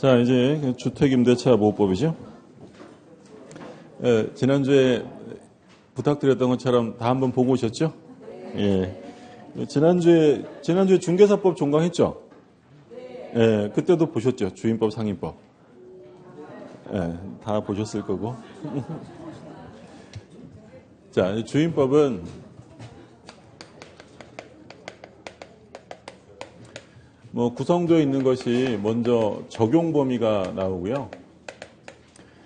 자, 이제 주택임대차 보호법이죠. 지난주에 부탁드렸던 것처럼 다 한번 보고 오셨죠? 예. 지난주에 중개사법 종강했죠? 예, 그때도 보셨죠? 주임법, 상임법. 예, 다 보셨을 거고. 자, 주임법은 구성되어 있는 것이 먼저 적용 범위가 나오고요.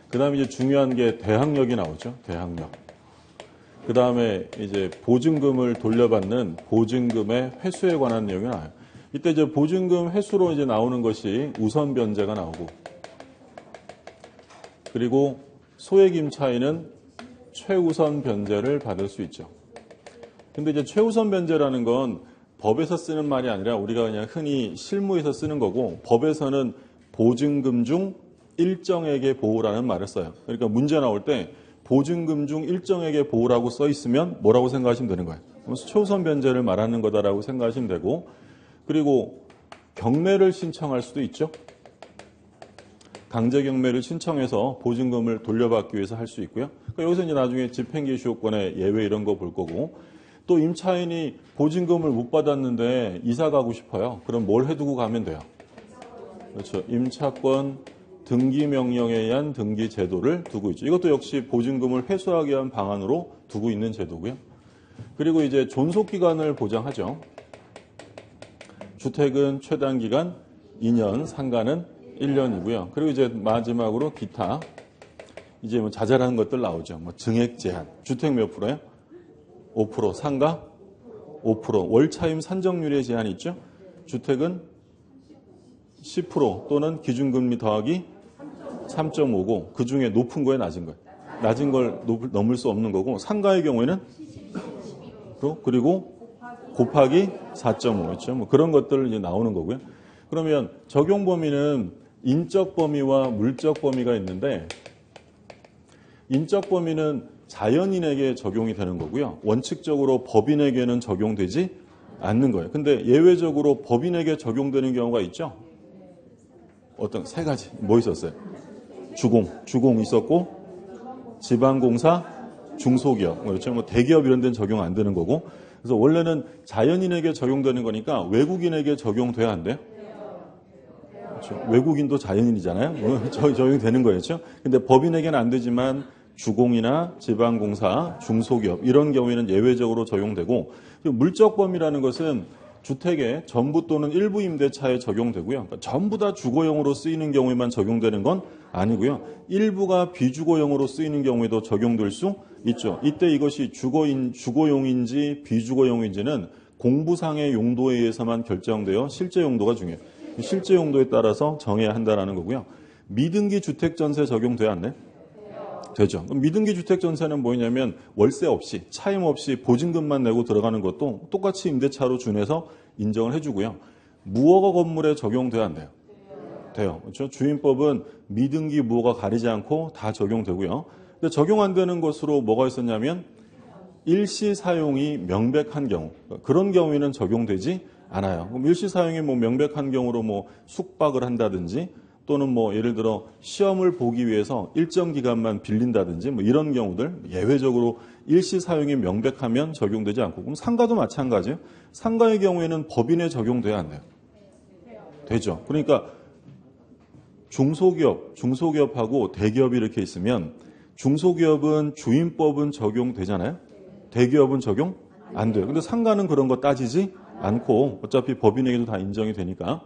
그 다음에 이제 중요한 게 대항력이 나오죠. 대항력. 그 다음에 이제 보증금을 돌려받는 보증금의 회수에 관한 내용이 나와요. 이때 이제 보증금 회수로 이제 나오는 것이 우선 변제가 나오고, 그리고 소액 임차인은 최우선 변제를 받을 수 있죠. 근데 이제 최우선 변제라는 건 법에서 쓰는 말이 아니라 우리가 그냥 흔히 실무에서 쓰는 거고, 법에서는 보증금 중 일정액의 보호라는 말을 써요. 그러니까 문제 나올 때 보증금 중 일정액의 보호라고 써 있으면 뭐라고 생각하시면 되는 거예요. 최우선 변제를 말하는 거다라고 생각하시면 되고, 그리고 경매를 신청할 수도 있죠. 강제 경매를 신청해서 보증금을 돌려받기 위해서 할 수 있고요. 그러니까 여기서 이제 나중에 집행기시효권의 예외 이런 거 볼 거고, 또 임차인이 보증금을 못 받았는데 이사 가고 싶어요. 그럼 뭘 해두고 가면 돼요? 그렇죠. 임차권 등기 명령에 의한 등기 제도를 두고 있죠. 이것도 역시 보증금을 회수하기 위한 방안으로 두고 있는 제도고요. 그리고 이제 존속 기간을 보장하죠. 주택은 최단 기간 2년, 상가는 1년이고요. 그리고 이제 마지막으로 기타, 이제 자잘한 것들 나오죠. 증액 제한. 주택 몇 프로예요? 5%, 상가 5%, 월차임 산정률의 제한이 있죠. 주택은 10% 또는 기준금리 더하기 3.5고 그 중에 높은 거에 낮은 거예요. 낮은 걸 넘을 수 없는 거고, 상가의 경우에는 그리고 곱하기 4.5죠. 그런 것들 이제 나오는 거고요. 그러면 적용 범위는 인적 범위와 물적 범위가 있는데, 인적 범위는 자연인에게 적용이 되는 거고요. 원칙적으로 법인에게는 적용되지 않는 거예요. 근데 예외적으로 법인에게 적용되는 경우가 있죠. 어떤 세 가지 뭐 있었어요? 주공 있었고, 지방공사, 중소기업, 그렇죠. 대기업 이런 데는 적용 안 되는 거고. 그래서 원래는 자연인에게 적용되는 거니까 외국인에게 적용돼야 안 돼요? 그렇죠. 외국인도 자연인이잖아요. 적용이 되는 거예요. 그렇죠? 근데 법인에게는 안 되지만 주공이나 지방공사, 중소기업 이런 경우에는 예외적으로 적용되고, 물적 범위라는 것은 주택의 전부 또는 일부 임대차에 적용되고요. 그러니까 전부 다 주거용으로 쓰이는 경우에만 적용되는 건 아니고요. 일부가 비주거용으로 쓰이는 경우에도 적용될 수 있죠. 이때 이것이 주거용인지 비주거용인지는 공부상의 용도에 의해서만 결정되어 실제 용도가 중요해요. 실제 용도에 따라서 정해야 한다는 거고요. 미등기 주택전세 적용돼야 안 돼? 되죠. 미등기 주택전세는 뭐냐면 월세 없이, 차임 없이 보증금만 내고 들어가는 것도 똑같이 임대차로 준해서 인정을 해주고요. 무허가 건물에 적용돼야 안 돼요? 돼요. 그렇죠? 주임법은 미등기, 무허가 가리지 않고 다 적용되고요. 근데 적용 안 되는 것으로 뭐가 있었냐면 일시 사용이 명백한 경우, 그런 경우에는 적용되지 않아요. 그럼 일시 사용이 명백한 경우로 숙박을 한다든지, 또는 예를 들어 시험을 보기 위해서 일정 기간만 빌린다든지 이런 경우들 예외적으로 일시 사용이 명백하면 적용되지 않고, 그럼 상가도 마찬가지예요. 상가의 경우에는 법인에 적용돼야 안 돼요? 되죠. 그러니까 중소기업하고 대기업이 이렇게 있으면 중소기업은 주임법은 적용되잖아요. 대기업은 적용 안 돼요. 근데 상가는 그런 거 따지지 않고 어차피 법인에게도 다 인정이 되니까.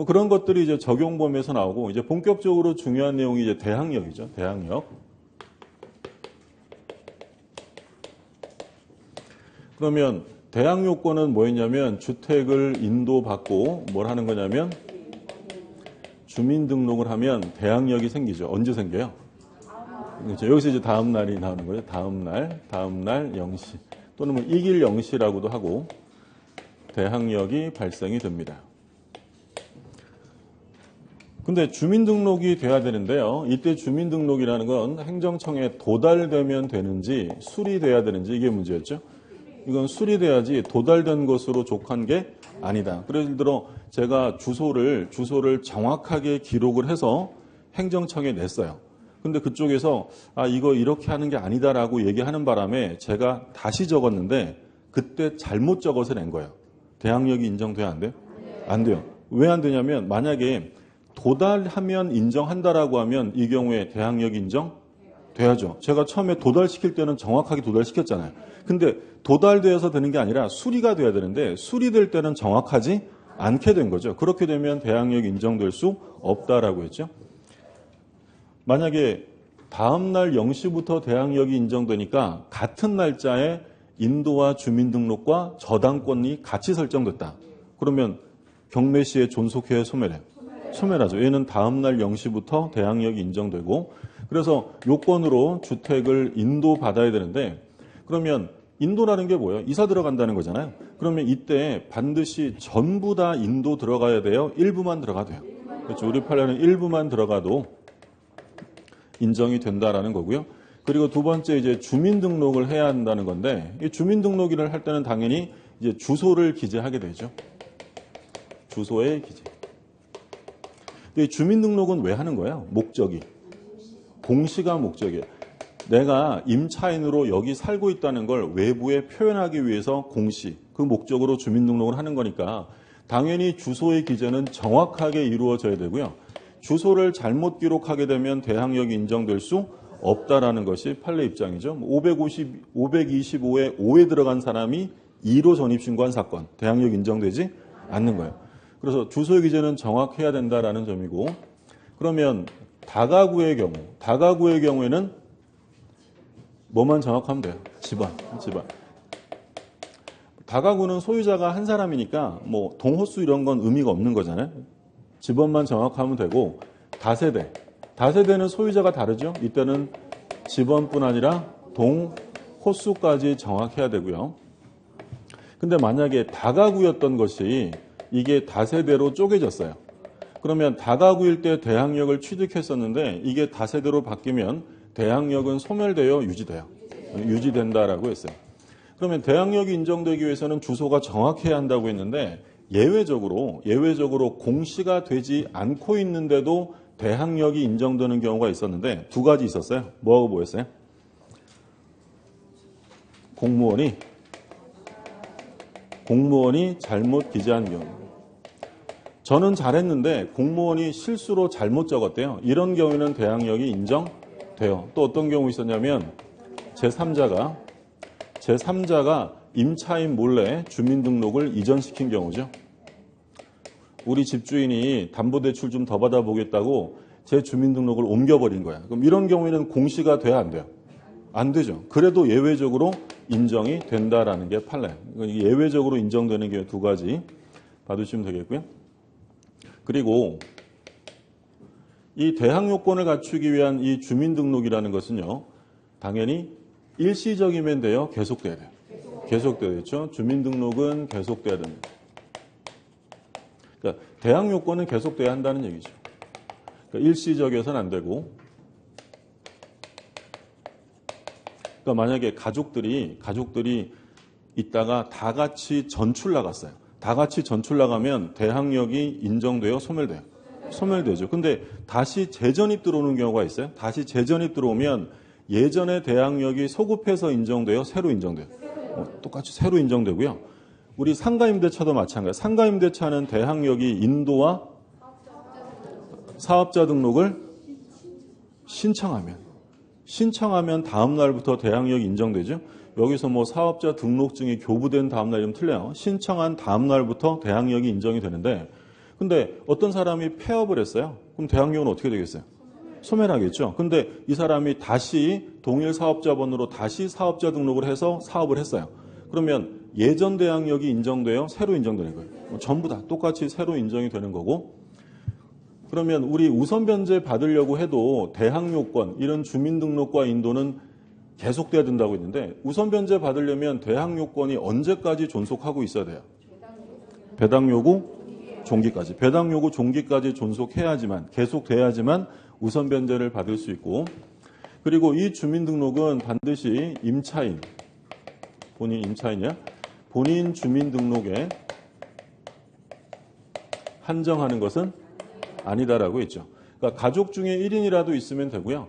그런 것들이 이제 적용 범위에서 나오고, 이제 본격적으로 중요한 내용이 이제 대항력이죠. 대항력. 그러면 대항 요건은 뭐였냐면 주택을 인도받고 뭘 하는 거냐면 주민등록을 하면 대항력이 생기죠. 언제 생겨요? 그렇죠. 여기서 이제 다음 날이 나오는 거죠. 다음 날 0시 또는 이길 0시라고도 하고 대항력이 발생이 됩니다. 근데 주민등록이 돼야 되는데요. 이때 주민등록이라는 건 행정청에 도달되면 되는지 수리돼야 되는지 이게 문제였죠. 이건 수리돼야지 도달된 것으로 족한 게 아니다. 예를 들어 제가 주소를 정확하게 기록을 해서 행정청에 냈어요. 근데 그쪽에서 이거 이렇게 하는 게 아니다라고 얘기하는 바람에 제가 다시 적었는데 그때 잘못 적어서 낸 거예요. 대항력이 인정돼야 안 돼요? 안 돼요. 왜 안 되냐면 만약에 도달하면 인정한다라고 하면 이 경우에 대항력이 인정돼야죠. 제가 처음에 도달시킬 때는 정확하게 도달시켰잖아요. 근데 도달되어서 되는 게 아니라 수리가 돼야 되는데 수리될 때는 정확하지 않게 된 거죠. 그렇게 되면 대항력이 인정될 수 없다라고 했죠. 만약에 다음 날 0시부터 대항력이 인정되니까 같은 날짜에 인도와 주민등록과 저당권이 같이 설정됐다. 그러면 경매시에 존속해야 소멸해요. 소멸하죠. 얘는 다음 날 0시부터 대항력이 인정되고 그래서 요건으로 주택을 인도받아야 되는데 그러면 인도라는 게 뭐예요? 이사 들어간다는 거잖아요. 그러면 이때 반드시 전부 다 인도 들어가야 돼요? 일부만 들어가도 돼요. 그렇죠. 우리 판례는 일부만 들어가도 인정이 된다라는 거고요. 그리고 두 번째 이제 주민등록을 해야 한다는 건데 이 주민등록을 할 때는 당연히 이제 주소를 기재하게 되죠. 주소의 기재. 근데 이 주민등록은 왜 하는 거예요? 목적이. 공시가 목적이에요. 내가 임차인으로 여기 살고 있다는 걸 외부에 표현하기 위해서 공시, 그 목적으로 주민등록을 하는 거니까 당연히 주소의 기재는 정확하게 이루어져야 되고요. 주소를 잘못 기록하게 되면 대항력이 인정될 수 없다라는 것이 판례 입장이죠. 525에 5에 들어간 사람이 2로 전입신고한 사건, 대항력 인정되지 않는 거예요. 그래서 주소의 기재는 정확해야 된다라는 점이고 그러면 다가구의 경우에는 뭐만 정확하면 돼요? 집안. 다가구는 소유자가 한 사람이니까 뭐 동호수 이런 건 의미가 없는 거잖아요. 집원만 정확하면 되고 다세대는 소유자가 다르죠. 이때는 집원뿐 아니라 동호수까지 정확해야 되고요. 근데 만약에 다가구였던 것이 이게 다세대로 쪼개졌어요. 그러면 다가구일 때 대항력을 취득했었는데 이게 다세대로 바뀌면 대항력은 소멸되어 유지된다라고 했어요. 그러면 대항력이 인정되기 위해서는 주소가 정확해야 한다고 했는데 예외적으로 공시가 되지 않고 있는데도 대항력이 인정되는 경우가 있었는데 두 가지 있었어요. 뭐하고 뭐였어요? 공무원이 잘못 기재한 경우. 저는 잘했는데 공무원이 실수로 잘못 적었대요. 이런 경우에는 대항력이 인정돼요. 또 어떤 경우 있었냐면 제3자가 임차인 몰래 주민등록을 이전시킨 경우죠. 우리 집주인이 담보대출 좀 더 받아보겠다고 제 주민등록을 옮겨버린 거야. 그럼 이런 경우에는 공시가 돼야 안 돼요? 안 되죠. 그래도 예외적으로 인정이 된다라는 게 판례. 예외적으로 인정되는 게 두 가지 봐두시면 되겠고요. 그리고 이 대항요건을 갖추기 위한 이 주민등록이라는 것은요. 당연히 일시적이면 돼요? 계속돼야 돼요? 계속되겠죠. 주민등록은 계속돼야 됩니다. 그러니까 대항요건은 계속돼야 한다는 얘기죠. 그러니까 일시적이어서는 안 되고 그러니까 만약에 가족들이 있다가 다 같이 전출 나갔어요. 다 같이 전출 나가면 대항력이 인정돼요? 소멸돼요? 소멸되죠. 근데 다시 재전입 들어오는 경우가 있어요. 다시 재전입 들어오면 예전의 대항력이 소급해서 인정돼요? 새로 인정돼요? 똑같이 새로 인정되고요. 우리 상가임대차도 마찬가지예요. 상가임대차는 대항력이 인도와 사업자 등록을 신청하면 다음 날부터 대항력이 인정되죠. 여기서 뭐 사업자 등록증이 교부된 다음 날이면 틀려요. 신청한 다음 날부터 대항력이 인정이 되는데 근데 어떤 사람이 폐업을 했어요. 그럼 대항력은 어떻게 되겠어요? 소멸하겠죠. 근데 이 사람이 다시 동일 사업자번호로 다시 사업자 등록을 해서 사업을 했어요. 그러면 예전 대항력이 인정돼요? 새로 인정되는 거예요? 전부 다 똑같이 새로 인정이 되는 거고 그러면 우리 우선 변제 받으려고 해도 대항요건 이런 주민등록과 인도는 계속돼야 된다고 했는데 우선 변제 받으려면 대항요건이 언제까지 존속하고 있어야 돼요? 배당요구 종기까지. 배당요구 종기까지 존속해야지만 계속돼야지만 우선 변제를 받을 수 있고 그리고 이 주민등록은 반드시 본인 주민등록에 한정하는 것은 아니다라고 했죠. 그러니까 가족 중에 1인이라도 있으면 되고요.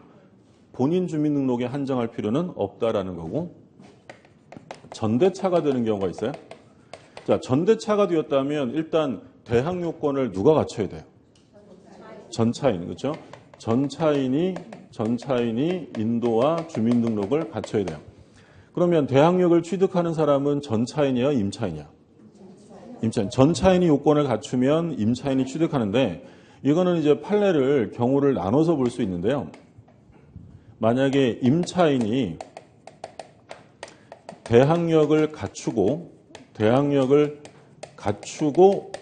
본인 주민등록에 한정할 필요는 없다라는 거고, 전대차가 되는 경우가 있어요. 자, 전대차가 되었다면 일단 대항 요건을 누가 갖춰야 돼요? 전차인, 그렇죠? 전차인이 인도와 주민등록을 갖춰야 돼요. 그러면 대항력을 취득하는 사람은 전차인이야, 임차인이야? 임차인. 전차인이 요건을 갖추면 임차인이 취득하는데, 이거는 이제 판례를 경우를 나눠서 볼 수 있는데요. 만약에 임차인이 대항력을 갖추고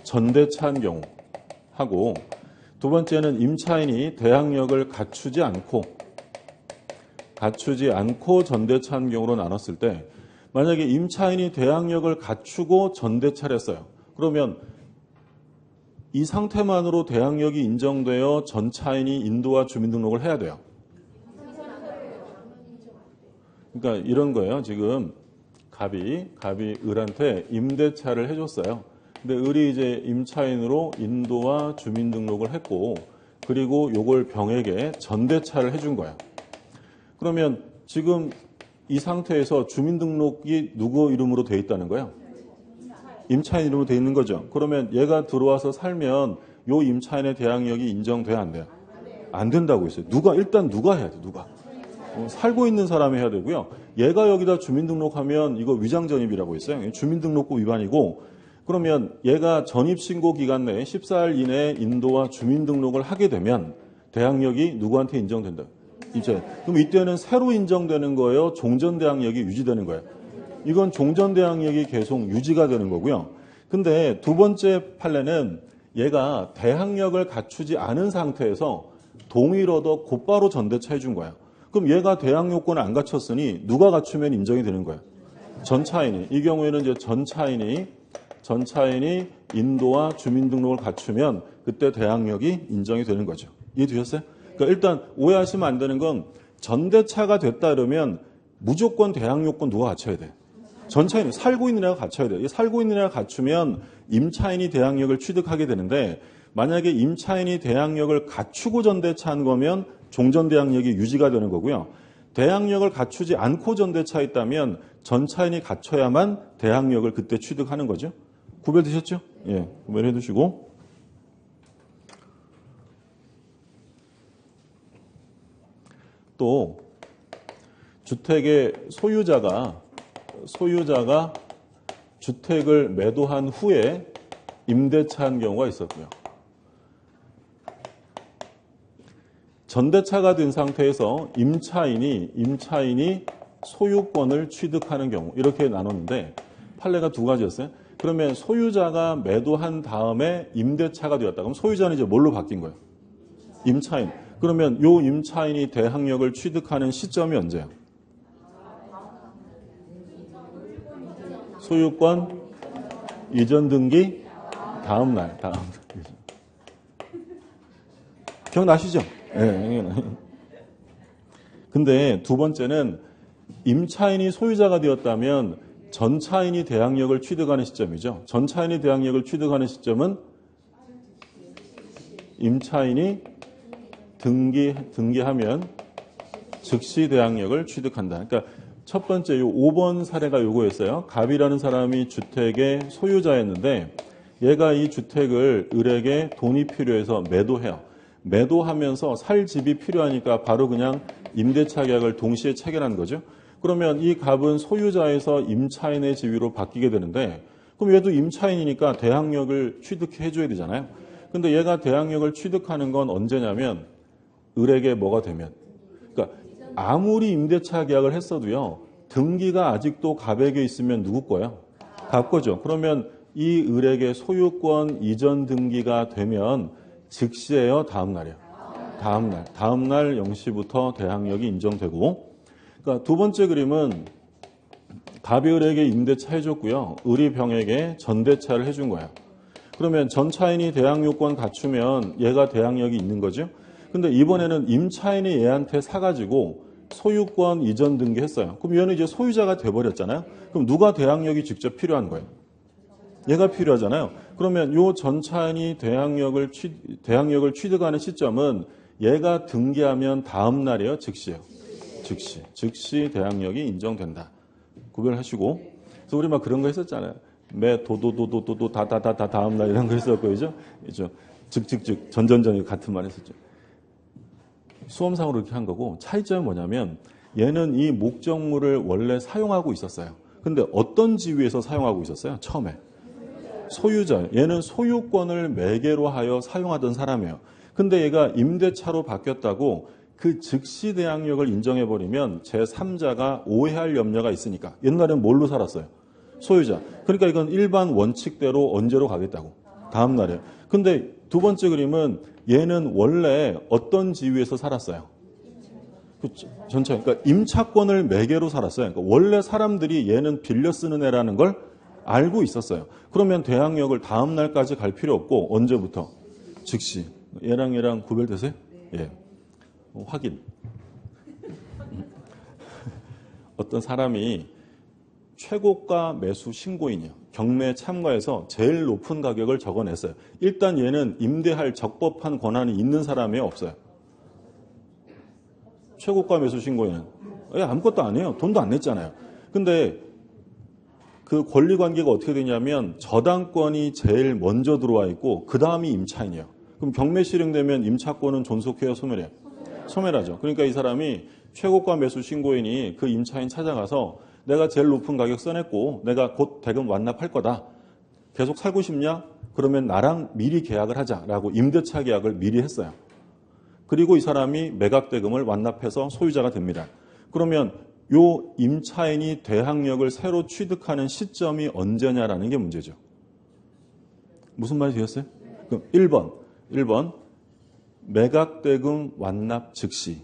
전대차한 경우 하고, 두 번째는 임차인이 대항력을 갖추지 않고 전대차한 경우로 나눴을 때, 만약에 임차인이 대항력을 갖추고 전대차를 했어요. 그러면 이 상태만으로 대항력이 인정되어 전차인이 인도와 주민등록을 해야 돼요. 그러니까 이런 거예요. 지금 갑이 을한테 임대차를 해줬어요. 근데 을이 이제 임차인으로 인도와 주민등록을 했고, 그리고 요걸 병에게 전대차를 해준 거예요. 그러면 지금 이 상태에서 주민등록이 누구 이름으로 돼 있다는 거예요? 임차인 이름으로 돼 있는 거죠. 그러면 얘가 들어와서 살면 요 임차인의 대항력이 인정돼야 안 돼요? 안 된다고 했어요. 일단 누가 해야 돼? 누가? 살고 있는 사람이 해야 되고요. 얘가 여기다 주민등록하면 이거 위장전입이라고 했어요. 주민등록법 위반이고, 그러면 얘가 전입신고 기간 내에 14일 이내에 인도와 주민등록을 하게 되면 대항력이 누구한테 인정된다? 임차인. 그럼 이때는 새로 인정되는 거예요? 종전대항력이 유지되는 거예요? 이건 종전대항력이 계속 유지가 되는 거고요. 근데 두 번째 판례는 얘가 대항력을 갖추지 않은 상태에서 동의를 얻어 곧바로 전대차 해준 거예요. 그럼 얘가 대항 요건을 안 갖췄으니 누가 갖추면 인정이 되는 거예요? 전차인이. 이 경우에는 이제 전차인이 인도와 주민등록을 갖추면 그때 대항력이 인정이 되는 거죠. 이해되셨어요? 그러니까 일단 오해하시면 안 되는 건, 전대차가 됐다 그러면 무조건 대항 요건 누가 갖춰야 돼? 전차인이. 살고 있는 애가 갖춰야 돼요. 살고 있는 애가 갖추면 임차인이 대항력을 취득하게 되는데, 만약에 임차인이 대항력을 갖추고 전대차한 거면 종전대항력이 유지가 되는 거고요. 대항력을 갖추지 않고 전대차 있다면 전차인이 갖춰야만 대항력을 그때 취득하는 거죠. 구별되셨죠? 예, 구별해 두시고. 또 주택의 소유자가 주택을 매도한 후에 임대차한 경우가 있었고요. 전대차가 된 상태에서 임차인이 소유권을 취득하는 경우, 이렇게 나눴는데 판례가 두 가지였어요. 그러면 소유자가 매도한 다음에 임대차가 되었다. 그럼 소유자는 이제 뭘로 바뀐 거예요? 임차인. 그러면 요 임차인이 대항력을 취득하는 시점이 언제예요? 소유권 이전 등기 다음 날. 기억나시죠? 네. 근데 두 번째는 임차인이 소유자가 되었다면 전차인이 대항력을 취득하는 시점이죠. 전차인이 대항력을 취득하는 시점은 임차인이 등기하면 즉시 대항력을 취득한다. 그러니까 첫 번째 요 5번 사례가 요거였어요. 갑이라는 사람이 주택의 소유자였는데 얘가 이 주택을 을에게 돈이 필요해서 매도해요. 매도하면서 살 집이 필요하니까 바로 그냥 임대차 계약을 동시에 체결한 거죠. 그러면 이 갑은 소유자에서 임차인의 지위로 바뀌게 되는데, 그럼 얘도 임차인이니까 대항력을 취득해 줘야 되잖아요. 근데 얘가 대항력을 취득하는 건 언제냐면 을에게 뭐가 되면, 그러니까 아무리 임대차 계약을 했어도요, 등기가 아직도 갑에게 있으면 누구 거예요? 갑 거죠. 그러면 이 을에게 소유권 이전 등기가 되면 즉시예요, 다음 날이요? 다음 날 0시부터 대항력이 인정되고. 그러니까 두 번째 그림은 갑이 을에게 임대차 해줬고요. 을이 병에게 전대차를 해준 거예요. 그러면 전차인이 대항 요건 갖추면 얘가 대항력이 있는 거죠. 근데 이번에는 임차인이 얘한테 사가지고 소유권 이전 등기했어요. 그럼 얘는 이제 소유자가 돼버렸잖아요. 그럼 누가 대항력이 직접 필요한 거예요? 얘가 필요하잖아요. 그러면 요 전차인이 대항력을 취득하는 시점은 얘가 등기하면 다음 날이에요, 즉시예요. 즉시 대항력이 인정된다. 구별하시고. 그래서 우리 막 그런 거 했었잖아요. 매 도도도도도도 다다다다 다음 날 이런 거 했었고, 그죠? 즉즉즉 전전전이 같은 말 했었죠. 수험상으로 이렇게 한 거고, 차이점은 뭐냐면 얘는 이 목적물을 원래 사용하고 있었어요. 근데 어떤 지위에서 사용하고 있었어요? 처음에. 소유자. 얘는 소유권을 매개로 하여 사용하던 사람이에요. 근데 얘가 임대차로 바뀌었다고 그 즉시 대항력을 인정해버리면 제3자가 오해할 염려가 있으니까. 옛날엔 뭘로 살았어요? 소유자. 그러니까 이건 일반 원칙대로 언제로 가겠다고? 다음 날에. 근데 두 번째 그림은 얘는 원래 어떤 지위에서 살았어요? 전체. 그러니까 임차권을 매개로 살았어요. 그러니까 원래 사람들이 얘는 빌려 쓰는 애라는 걸 알고 있었어요. 그러면 대항력을 다음 날까지 갈 필요 없고 언제부터? 즉시. 얘랑 구별되세요? 예. 확인. 어떤 사람이 최고가 매수 신고인이요. 경매에 참가해서 제일 높은 가격을 적어냈어요. 일단 얘는 임대할 적법한 권한이 있는 사람이 없어요. 최고가 매수 신고인은 아무것도 안 해요. 돈도 안 냈잖아요. 근데 그 권리 관계가 어떻게 되냐면 저당권이 제일 먼저 들어와 있고 그 다음이 임차인이에요. 그럼 경매 실행되면 임차권은 존속해요, 소멸해요? 소멸하죠. 그러니까 이 사람이 최고가 매수 신고인이 그 임차인 찾아가서 내가 제일 높은 가격 써냈고 내가 곧 대금 완납할 거다. 계속 살고 싶냐? 그러면 나랑 미리 계약을 하자라고 임대차 계약을 미리 했어요. 그리고 이 사람이 매각 대금을 완납해서 소유자가 됩니다. 그러면 요 임차인이 대항력을 새로 취득하는 시점이 언제냐라는 게 문제죠. 무슨 말이 되었어요? 그럼 1번 매각 대금 완납 즉시.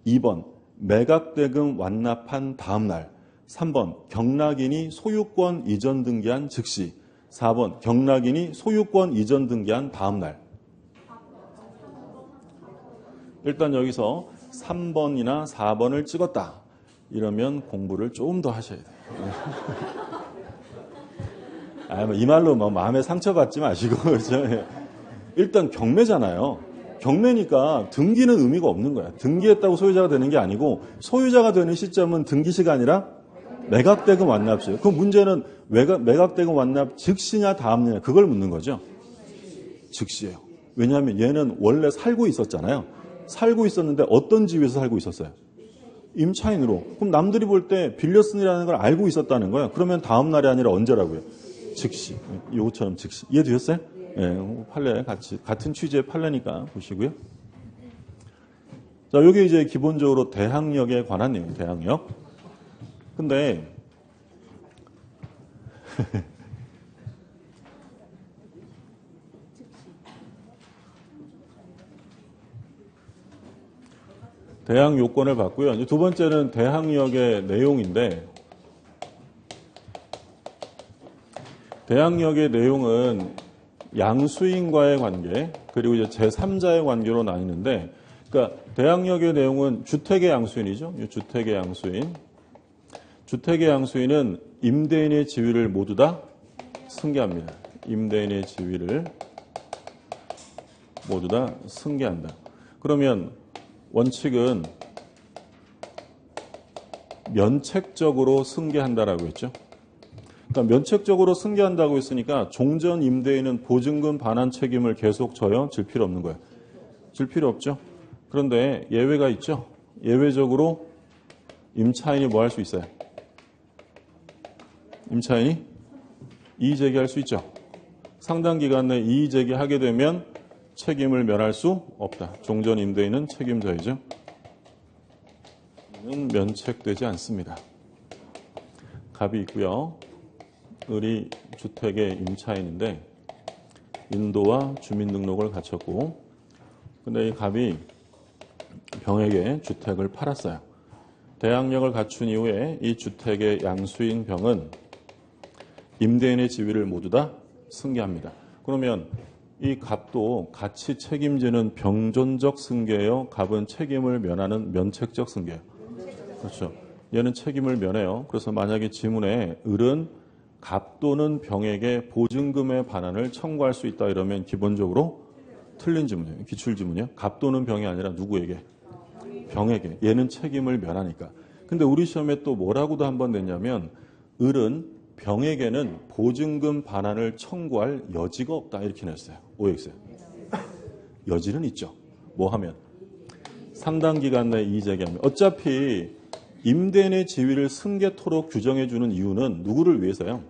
2번 매각 대금 완납한 다음 날. 3번 경락인이 소유권 이전 등기한 즉시. 4번 경락인이 소유권 이전 등기한 다음 날. 일단 여기서 3번이나 4번을 찍었다. 이러면 공부를 조금 더 하셔야 돼요. 이 말로 마음에 상처받지 마시고. 일단 경매잖아요. 경매니까 등기는 의미가 없는 거야. 등기했다고 소유자가 되는 게 아니고 소유자가 되는 시점은 등기시가 아니라 매각대금 완납시에요. 그 문제는 매각대금 완납 즉시냐 다음이냐 그걸 묻는 거죠. 즉시예요. 왜냐하면 얘는 원래 살고 있었잖아요. 살고 있었는데 어떤 지위에서 살고 있었어요? 임차인으로. 그럼 남들이 볼 때 빌려 쓰느라는 걸 알고 있었다는 거예요. 그러면 다음 날이 아니라 언제라고요? 즉시. 요거처럼 즉시. 이해되셨어요? 예, 판례 같은 취지의 판례니까 보시고요. 자, 여기 이제 기본적으로 대항력에 관한 내용, 대항력. 근데 대항 요건을 봤고요. 이제 두 번째는 대항력의 내용인데, 대항력의 내용은 양수인과의 관계, 그리고 이제 제3자의 관계로 나뉘는데, 그러니까 대항력의 내용은 주택의 양수인이죠. 주택의 양수인. 주택의 양수인은 임대인의 지위를 모두 다 승계합니다. 임대인의 지위를 모두 다 승계한다. 그러면 원칙은 면책적으로 승계한다라고 했죠. 그러니까 면책적으로 승계한다고 했으니까 종전 임대인은 보증금 반환 책임을 계속 져요? 질 필요 없는 거예요. 질 필요 없죠. 그런데 예외가 있죠. 예외적으로 임차인이 뭐 할 수 있어요? 임차인이 이의 제기할 수 있죠. 상당 기간 내에 이의 제기하게 되면 책임을 면할 수 없다. 종전 임대인은 책임져야죠. 는 면책되지 않습니다. 갑이 있고요. 을이 주택의 임차인인데 인도와 주민등록을 갖췄고, 근데 이 갑이 병에게 주택을 팔았어요. 대항력을 갖춘 이후에 이 주택의 양수인 병은 임대인의 지위를 모두 다 승계합니다. 그러면 이 갑도 같이 책임지는 병존적 승계예요? 갑은 책임을 면하는 면책적 승계예요? 그렇죠. 얘는 책임을 면해요. 그래서 만약에 지문에 을은 갑 또는 병에게 보증금의 반환을 청구할 수 있다 이러면 기본적으로 틀린 지문이에요. 기출지문이요. 갑 또는 병이 아니라 누구에게? 병에게. 얘는 책임을 면하니까. 근데 우리 시험에 또 뭐라고도 한번 냈냐면 을은 병에게는 보증금 반환을 청구할 여지가 없다 이렇게 냈어요. OX에. 여지는 있죠. 뭐 하면? 상당 기간 내에 이의 제기하면. 어차피 임대인의 지위를 승계토록 규정해주는 이유는 누구를 위해서요?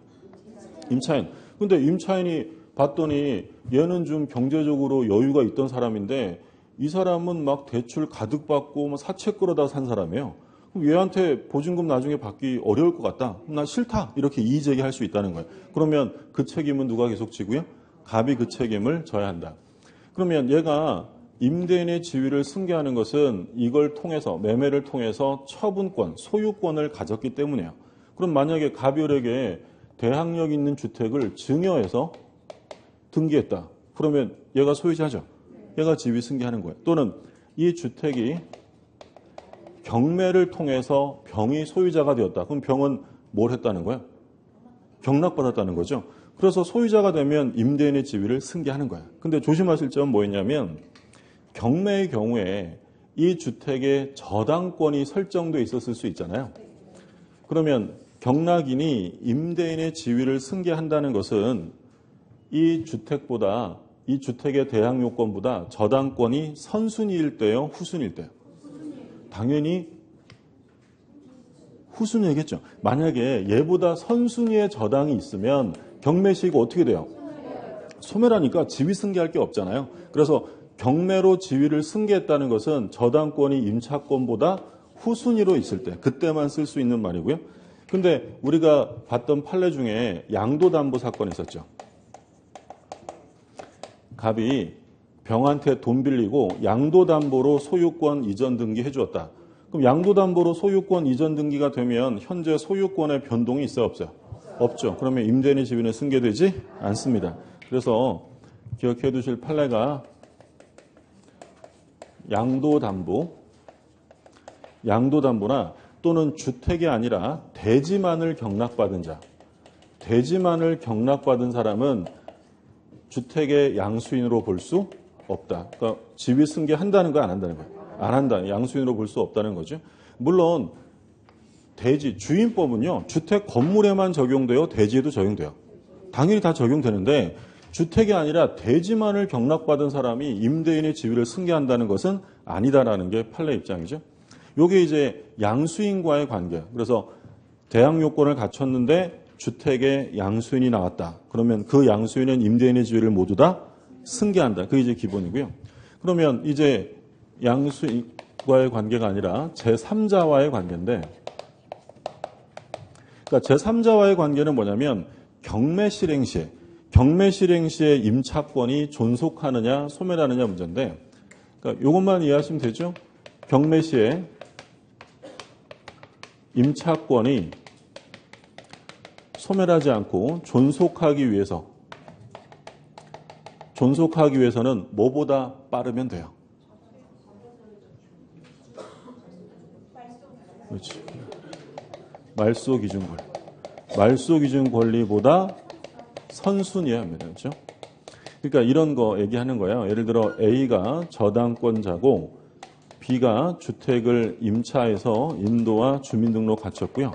임차인. 근데 임차인이 봤더니 얘는 좀 경제적으로 여유가 있던 사람인데 이 사람은 막 대출 가득 받고 뭐 사채 끌어다 산 사람이에요. 그럼 얘한테 보증금 나중에 받기 어려울 것 같다. 나 싫다. 이렇게 이의 제기할 수 있다는 거예요. 그러면 그 책임은 누가 계속 지고요? 갑이 그 책임을 져야 한다. 그러면 얘가 임대인의 지위를 승계하는 것은 이걸 통해서 매매를 통해서 처분권, 소유권을 가졌기 때문이에요. 그럼 만약에 갑이 을에게 대항력 있는 주택을 증여해서 등기했다. 그러면 얘가 소유자죠. 얘가 지위 승계하는 거예요. 또는 이 주택이 경매를 통해서 병이 소유자가 되었다. 그럼 병은 뭘 했다는 거예요? 경락받았다는 거죠. 그래서 소유자가 되면 임대인의 지위를 승계하는 거예요. 근데 조심하실 점은 뭐였냐면 경매의 경우에 이 주택에 저당권이 설정돼 있었을 수 있잖아요. 그러면 경락인이 임대인의 지위를 승계한다는 것은 이 주택보다 이 주택의 대항 요건보다 저당권이 선순위일 때요, 후순위일 때요? 당연히 후순위겠죠. 만약에 얘보다 선순위의 저당이 있으면 경매 시기가 어떻게 돼요? 소멸하니까 지위 승계할 게 없잖아요. 그래서 경매로 지위를 승계했다는 것은 저당권이 임차권보다 후순위로 있을 때 그때만 쓸 수 있는 말이고요. 근데 우리가 봤던 판례 중에 양도담보 사건이 있었죠. 갑이 병한테 돈 빌리고 양도담보로 소유권 이전 등기 해주었다. 그럼 양도담보로 소유권 이전 등기가 되면 현재 소유권의 변동이 있어요, 없어요? 없죠. 그러면 임대인의 지위는 승계되지 않습니다. 그래서 기억해 두실 판례가 양도담보나 또는 주택이 아니라 대지만을 경락받은 자. 대지만을 경락받은 사람은 주택의 양수인으로 볼 수 없다. 그러니까 지위 승계한다는 거 안 한다는 거예요. 안 한다. 양수인으로 볼 수 없다는 거죠. 물론 대지, 주인법은요. 주택 건물에만 적용돼요. 대지에도 적용돼요. 당연히 다 적용되는데 주택이 아니라 대지만을 경락받은 사람이 임대인의 지위를 승계한다는 것은 아니다라는 게 판례 입장이죠. 이게 이제 양수인과의 관계. 그래서 대항 요건을 갖췄는데 주택에 양수인이 나왔다. 그러면 그 양수인은 임대인의 지위를 모두 다 승계한다. 그게 이제 기본이고요. 그러면 이제 양수인과의 관계가 아니라 제3자와의 관계인데, 그러니까 제3자와의 관계는 뭐냐면 경매 실행 시에 임차권이 존속하느냐 소멸하느냐 문제인데, 그러니까 이것만 이해하시면 되죠. 경매 시에 임차권이 소멸하지 않고 존속하기 위해서는 뭐보다 빠르면 돼요? 그렇지. 말소 기준 권리보다 선순위여야 합니다. 그렇죠? 그러니까 이런 거 얘기하는 거예요. 예를 들어 A가 저당권자고 B가 주택을 임차해서 인도와 주민등록 갖췄고요.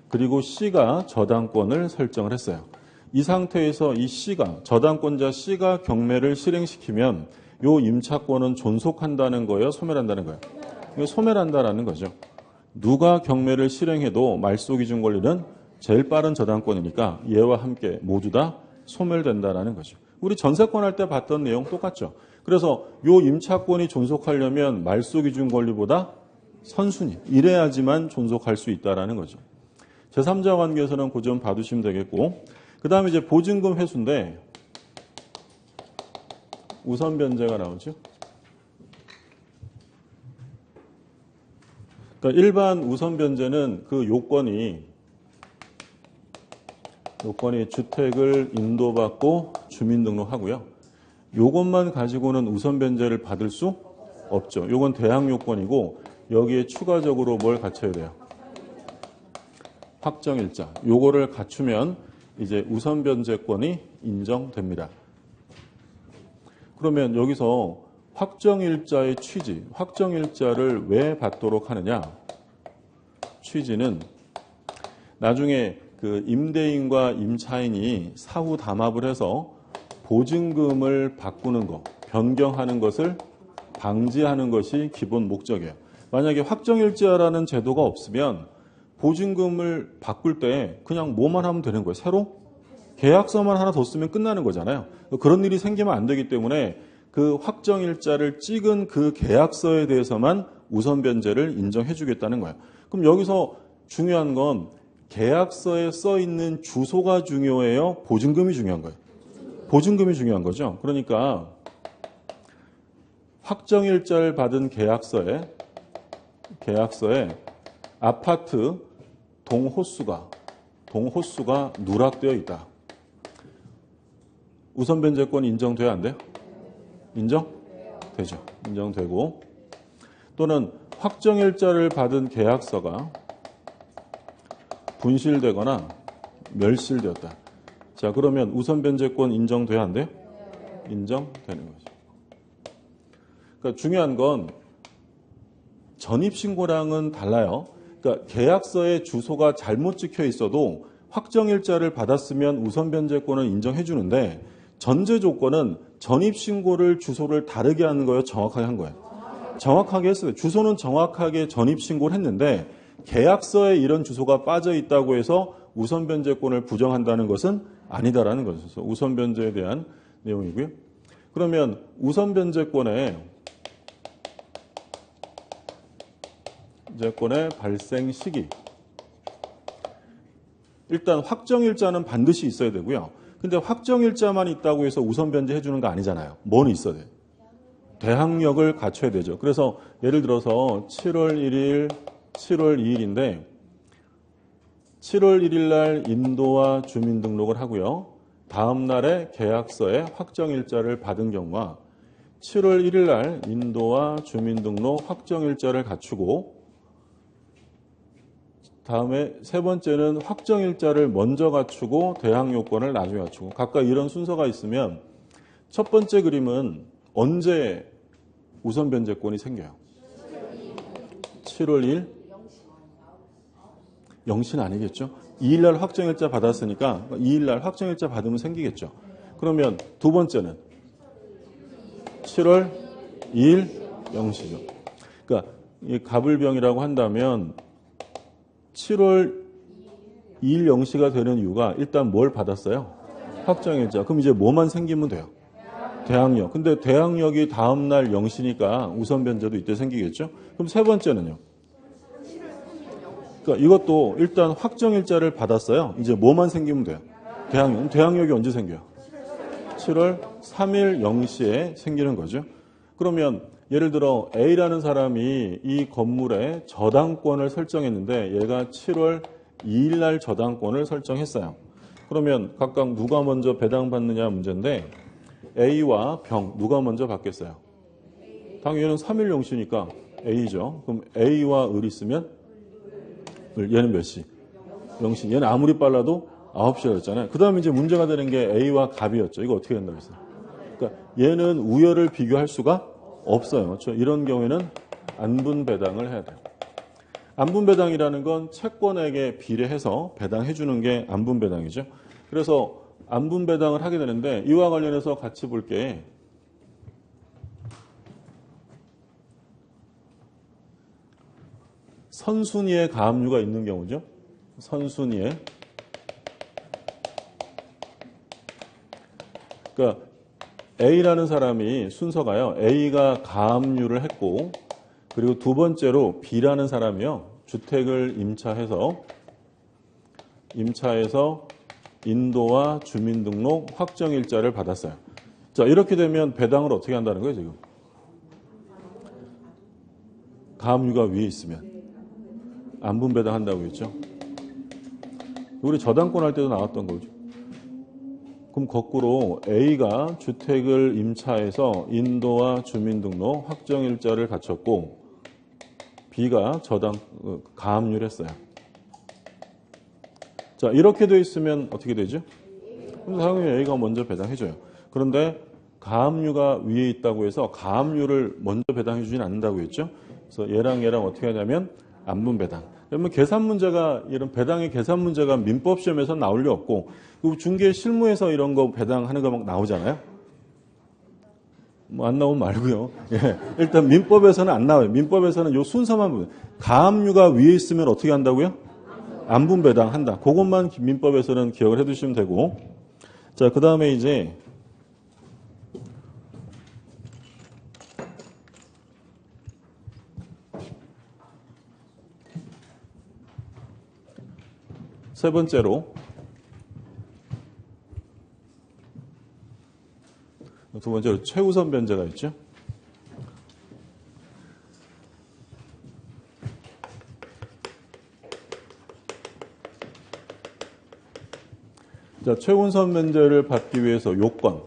그리고 C가 저당권을 설정을 했어요. 이 상태에서 이 C가, 저당권자 C가 경매를 실행시키면 이 임차권은 존속한다는 거예요? 소멸한다는 거예요? 소멸한다라는 거죠. 누가 경매를 실행해도 말소기준 권리는 제일 빠른 저당권이니까 얘와 함께 모두 다 소멸된다라는 거죠. 우리 전세권 할 때 봤던 내용 똑같죠. 그래서 이 임차권이 존속하려면 말소기준 권리보다 선순위, 이래야지만 존속할 수 있다라는 거죠. 제3자 관계에서는 그 점 봐두시면 되겠고, 그 다음에 이제 보증금 회수인데 우선 변제가 나오죠. 그러니까 일반 우선 변제는 그 요건이 주택을 인도받고 주민등록하고요. 요것만 가지고는 우선 변제를 받을 수 없죠. 요건 대항 요건이고 여기에 추가적으로 뭘 갖춰야 돼요? 확정일자. 요거를 갖추면 이제 우선 변제권이 인정됩니다. 그러면 여기서 확정일자의 취지, 확정일자를 왜 받도록 하느냐? 취지는 나중에 그 임대인과 임차인이 사후 담합을 해서 보증금을 바꾸는 것, 변경하는 것을 방지하는 것이 기본 목적이에요. 만약에 확정일자라는 제도가 없으면 보증금을 바꿀 때 그냥 뭐만 하면 되는 거예요. 새로 계약서만 하나 더 쓰면 끝나는 거잖아요. 그런 일이 생기면 안 되기 때문에 그 확정일자를 찍은 그 계약서에 대해서만 우선 변제를 인정해 주겠다는 거예요. 그럼 여기서 중요한 건 계약서에 써 있는 주소가 중요해요? 보증금이 중요한 거예요? 보증금이 중요한 거죠. 그러니까 확정일자를 받은 계약서에 아파트 동호수가 누락되어 있다. 우선 변제권 인정돼야 안 돼요? 인정? 되죠. 인정되고, 또는 확정일자를 받은 계약서가 분실되거나 멸실되었다. 자, 그러면 우선 변제권 인정돼야 안 돼요? 인정되는 거죠. 그러니까 중요한 건 전입신고랑은 달라요. 그러니까 계약서에 주소가 잘못 찍혀 있어도 확정일자를 받았으면 우선 변제권을 인정해 주는데, 전제 조건은 전입신고를 주소를 다르게 하는 거예요? 정확하게 한 거예요? 정확하게 했어요. 주소는 정확하게 전입신고를 했는데 계약서에 이런 주소가 빠져 있다고 해서 우선 변제권을 부정한다는 것은 아니다라는 거죠. 그래서 우선 변제에 대한 내용이고요. 그러면 우선 변제권의 발생 시기. 일단 확정일자는 반드시 있어야 되고요. 근데 확정일자만 있다고 해서 우선 변제해 주는 거 아니잖아요. 뭐는 있어야 돼요? 대항력을 갖춰야 되죠. 그래서 예를 들어서 7월 1일, 7월 2일인데 7월 1일 날 인도와 주민등록을 하고요. 다음 날에 계약서에 확정일자를 받은 경우와 7월 1일 날 인도와 주민등록 확정일자를 갖추고 다음에 세 번째는 확정일자를 먼저 갖추고 대항요건을 나중에 갖추고, 각각 이런 순서가 있으면 첫 번째 그림은 언제 우선 변제권이 생겨요? 7월 1일? 0시는 아니겠죠? 2일 날 확정일자 받았으니까 2일 날 확정일자 받으면 생기겠죠. 그러면 두 번째는 7월 2일 0시죠. 그러니까 이 갑을병이라고 한다면 7월 2일 0시가 되는 이유가 일단 뭘 받았어요? 확정일자. 그럼 이제 뭐만 생기면 돼요? 대항력. 근데 대항력이 다음 날 0시니까 우선 변제도 이때 생기겠죠? 그럼 세 번째는요? 그러니까 이것도 일단 확정일자를 받았어요. 이제 뭐만 생기면 돼요? 대항력. 그럼 대항력이 언제 생겨요? 7월 3일 0시에 생기는 거죠. 그러면 예를 들어 A라는 사람이 이 건물에 저당권을 설정했는데 얘가 7월 2일 날 저당권을 설정했어요. 그러면 각각 누가 먼저 배당받느냐 문제인데 A와 병 누가 먼저 받겠어요? 당연히 얘는 3일 0시니까 A죠. 그럼 A와 을 있으면 얘는 몇 시? 0시. 얘는 아무리 빨라도 9시라고 했잖아요. 그 다음에 이제 문제가 되는 게 A와 갑이었죠. 이거 어떻게 된다고 했어요? 그러니까 얘는 우열을 비교할 수가 없어요. 그렇죠? 이런 경우에는 안분배당을 해야 돼요. 안분배당이라는 건 채권에게 비례해서 배당해 주는 게 안분배당이죠. 그래서 안분배당을 하게 되는데 이와 관련해서 같이 볼 게 선순위의 가압류가 있는 경우죠. 선순위에. 그러니까 A라는 사람이 순서가요. A가 가압류를 했고 그리고 두 번째로 B라는 사람이요. 주택을 임차해서 인도와 주민등록 확정일자를 받았어요. 자, 이렇게 되면 배당을 어떻게 한다는 거예요, 지금? 가압류가 위에 있으면 안분배당 한다고 했죠. 우리 저당권 할 때도 나왔던 거죠. 그럼 거꾸로 A가 주택을 임차해서 인도와 주민등록 확정일자를 갖췄고 B가 가압류를 했어요. 자, 자, 이렇게 돼 있으면 어떻게 되죠? 그럼 당연히 A가 먼저 배당해줘요. 그런데 가압류가 위에 있다고 해서 가압류를 먼저 배당해 주진 않는다고 했죠. 그래서 얘랑 어떻게 하냐면 안분 배당. 그러면 계산 문제가 이런 배당의 계산 문제가 민법 시험에서 나올 리 없고 그리고 중개 실무에서 이런 거 배당하는 거 막 나오잖아요. 뭐 안 나오면 말고요. 예. 일단 민법에서는 안 나와요. 민법에서는 요 순서만 보면 가압류가 위에 있으면 어떻게 한다고요? 안분 배당한다. 그것만 민법에서는 기억을 해두시면 되고. 자, 그 다음에 이제 세 번째로 두 번째로 최우선 변제가 있죠. 자, 최우선 변제를 받기 위해서 요건.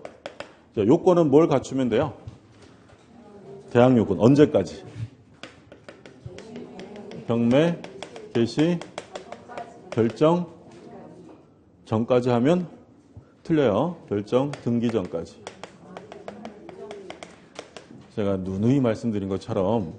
자, 요건은 뭘 갖추면 돼요? 대항 요건. 언제까지? 경매, 개시, 결정 전까지 하면 틀려요. 결정 등기 전까지. 제가 누누이 말씀드린 것처럼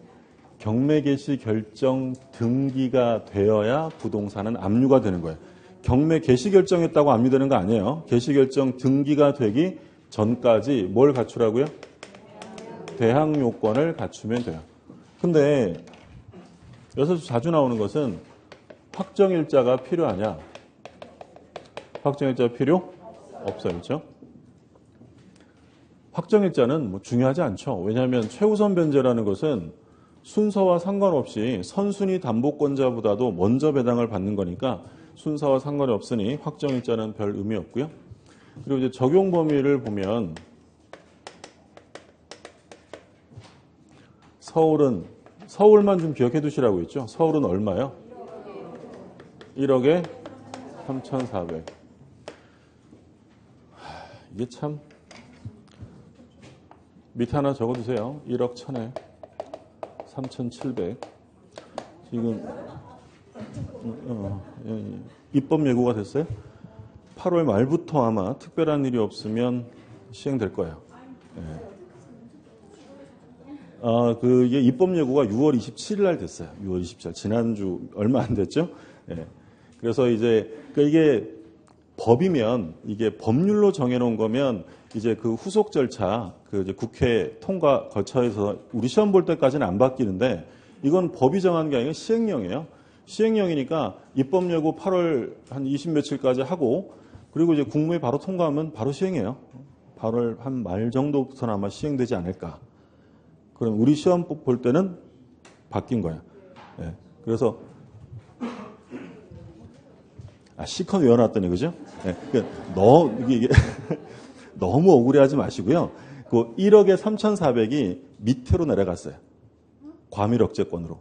경매 개시 결정 등기가 되어야 부동산은 압류가 되는 거예요. 경매 개시 결정했다고 압류되는 거 아니에요. 개시 결정 등기가 되기 전까지 뭘 갖추라고요? 대항 요건을 갖추면 돼요. 근데 여기서 자주 나오는 것은 확정일자가 필요하냐? 확정일자 필요? 없어요. 그렇죠? 확정일자는 뭐 중요하지 않죠. 왜냐하면 최우선 변제라는 것은 순서와 상관없이 선순위 담보권자보다도 먼저 배당을 받는 거니까 순서와 상관이 없으니 확정일자는 별 의미 없고요. 그리고 이제 적용 범위를 보면 서울만 좀 기억해 두시라고 했죠. 서울은 얼마요? 1억에 3,400. 이게 참 밑에 하나 적어두세요. 1억 1,000에 3,700. 지금 입법 예고가 됐어요. 8월 말부터 아마 특별한 일이 없으면 시행될 거예요. 이게 입법 예고가 6월 27일 날 됐어요. 6월 27일. 지난주 얼마 안 됐죠? 예. 그래서 이제 이게 법이면 이게 법률로 정해놓은 거면 이제 그 후속 절차 그 이제 국회 통과 거쳐서 우리 시험 볼 때까지는 안 바뀌는데 이건 법이 정한 게 아니라 시행령이에요. 시행령이니까 입법 예고 8월 한 20 며칠까지 하고 그리고 이제 국무에 바로 통과하면 바로 시행해요. 8월 한 말 정도부터는 아마 시행되지 않을까. 그럼 우리 시험 볼 때는 바뀐 거야. 예. 그래서 시컨 외워놨더니 그죠? 예. 이게 너무 억울해하지 마시고요. 그 1억에 3,400이 밑으로 내려갔어요. 과밀억제권으로.